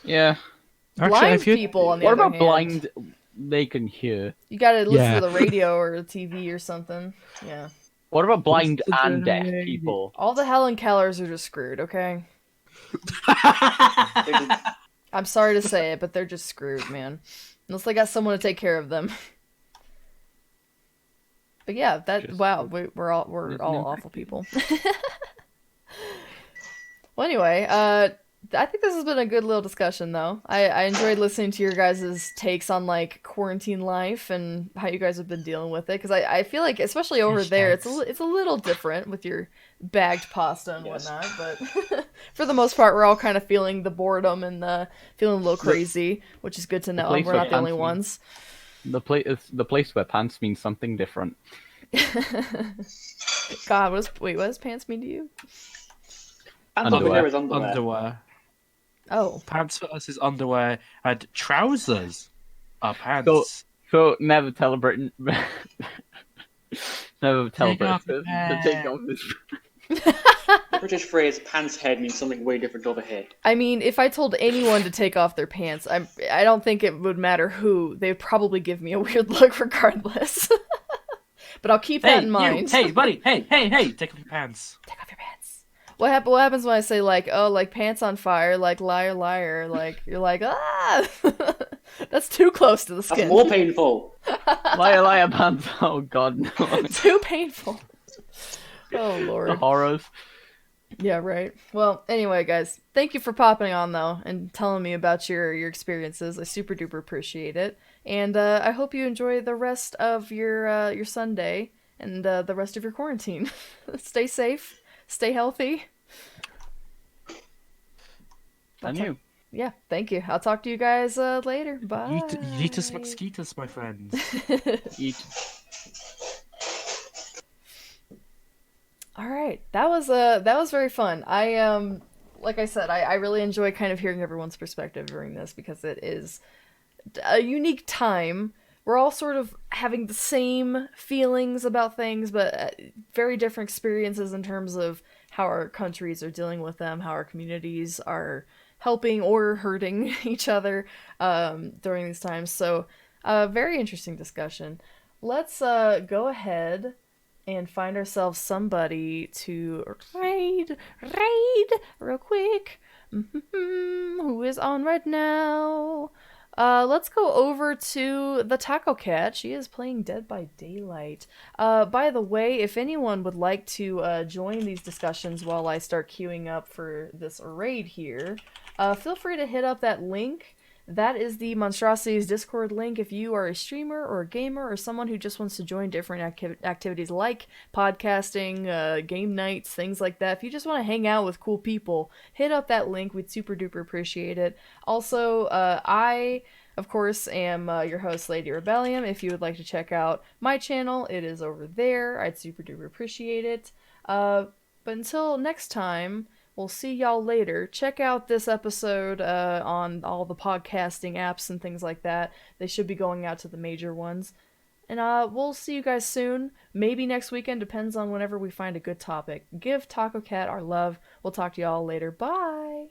Yeah. Actually, I Blind feel people, on the What other about hand, blind? They can hear. you gotta listen Yeah. to the radio or the TV or something. Yeah. What about blind Listen to and the deaf radio. people? All the Helen Kellers are just screwed, okay? They're just- I'm sorry to say it, but they're just screwed, man. Unless they got someone to take care of them. But yeah, Just wow, we're there's all no awful vacuum. people. Well, anyway, I think this has been a good little discussion, though. I enjoyed listening to your guys' takes on like quarantine life and how you guys have been dealing with it. Because I feel like, especially over there, Hashtags. it's a little different with your bagged pasta and Yes. whatnot. But for the most part, we're all kind of feeling the boredom and feeling a little crazy, which is good to know. place We're where not the only pants mean- ones. The place where pants means something different. God, what does pants mean to you? And Underwear. over there is underwear. Underwear. Oh, Pants for us is underwear, and trousers are pants. So never tell a Britain. Never tell a Take off Britain the to take off this. The British phrase "pants head" means something way different over here. I mean, if I told anyone to take off their pants, I don't think it would matter who. They'd probably give me a weird look regardless. But I'll keep that in mind. Hey, buddy, hey, take off your pants. Take off your pants. What happens when I say like, oh, like pants on fire, like liar, liar, like you're like, ah, that's too close to the That's skin. more painful. Liar, pants. Oh God, no. Too painful. Oh The Lord. horrors. Yeah, right. Well, anyway, guys, thank you for popping on though and telling me about your experiences. I super duper appreciate it, and I hope you enjoy the rest of your Sunday and the rest of your quarantine. Stay safe, stay healthy. And you. Yeah, thank you. I'll talk to you guys later. Bye. Yeetus McSkeetus, my friends. Eat. All right, that was very fun. Like I said, I really enjoy kind of hearing everyone's perspective during this because it is a unique time. We're all sort of having the same feelings about things, but very different experiences in terms of how our countries are dealing with them, how our communities are helping or hurting each other during these times. So, very interesting discussion. Let's go ahead and find ourselves somebody to raid real quick. Who is on right now? Let's go over to the Taco Cat. She is playing Dead by Daylight. By the way, if anyone would like to join these discussions while I start queuing up for this raid here, feel free to hit up that link. That is the Monstrosities Discord link if you are a streamer or a gamer or someone who just wants to join different activities like podcasting, game nights, things like that. If you just want to hang out with cool people, hit up that link. We'd super duper appreciate it. Also, I, of course, am your host, Lady Rebellion. If you would like to check out my channel, it is over there. I'd super duper appreciate it. But until next time, we'll see y'all later. Check out this episode on all the podcasting apps and things like that. They should be going out to the major ones. And we'll see you guys soon. Maybe next weekend, depends on whenever we find a good topic. Give Taco Cat our love. We'll talk to y'all later. Bye!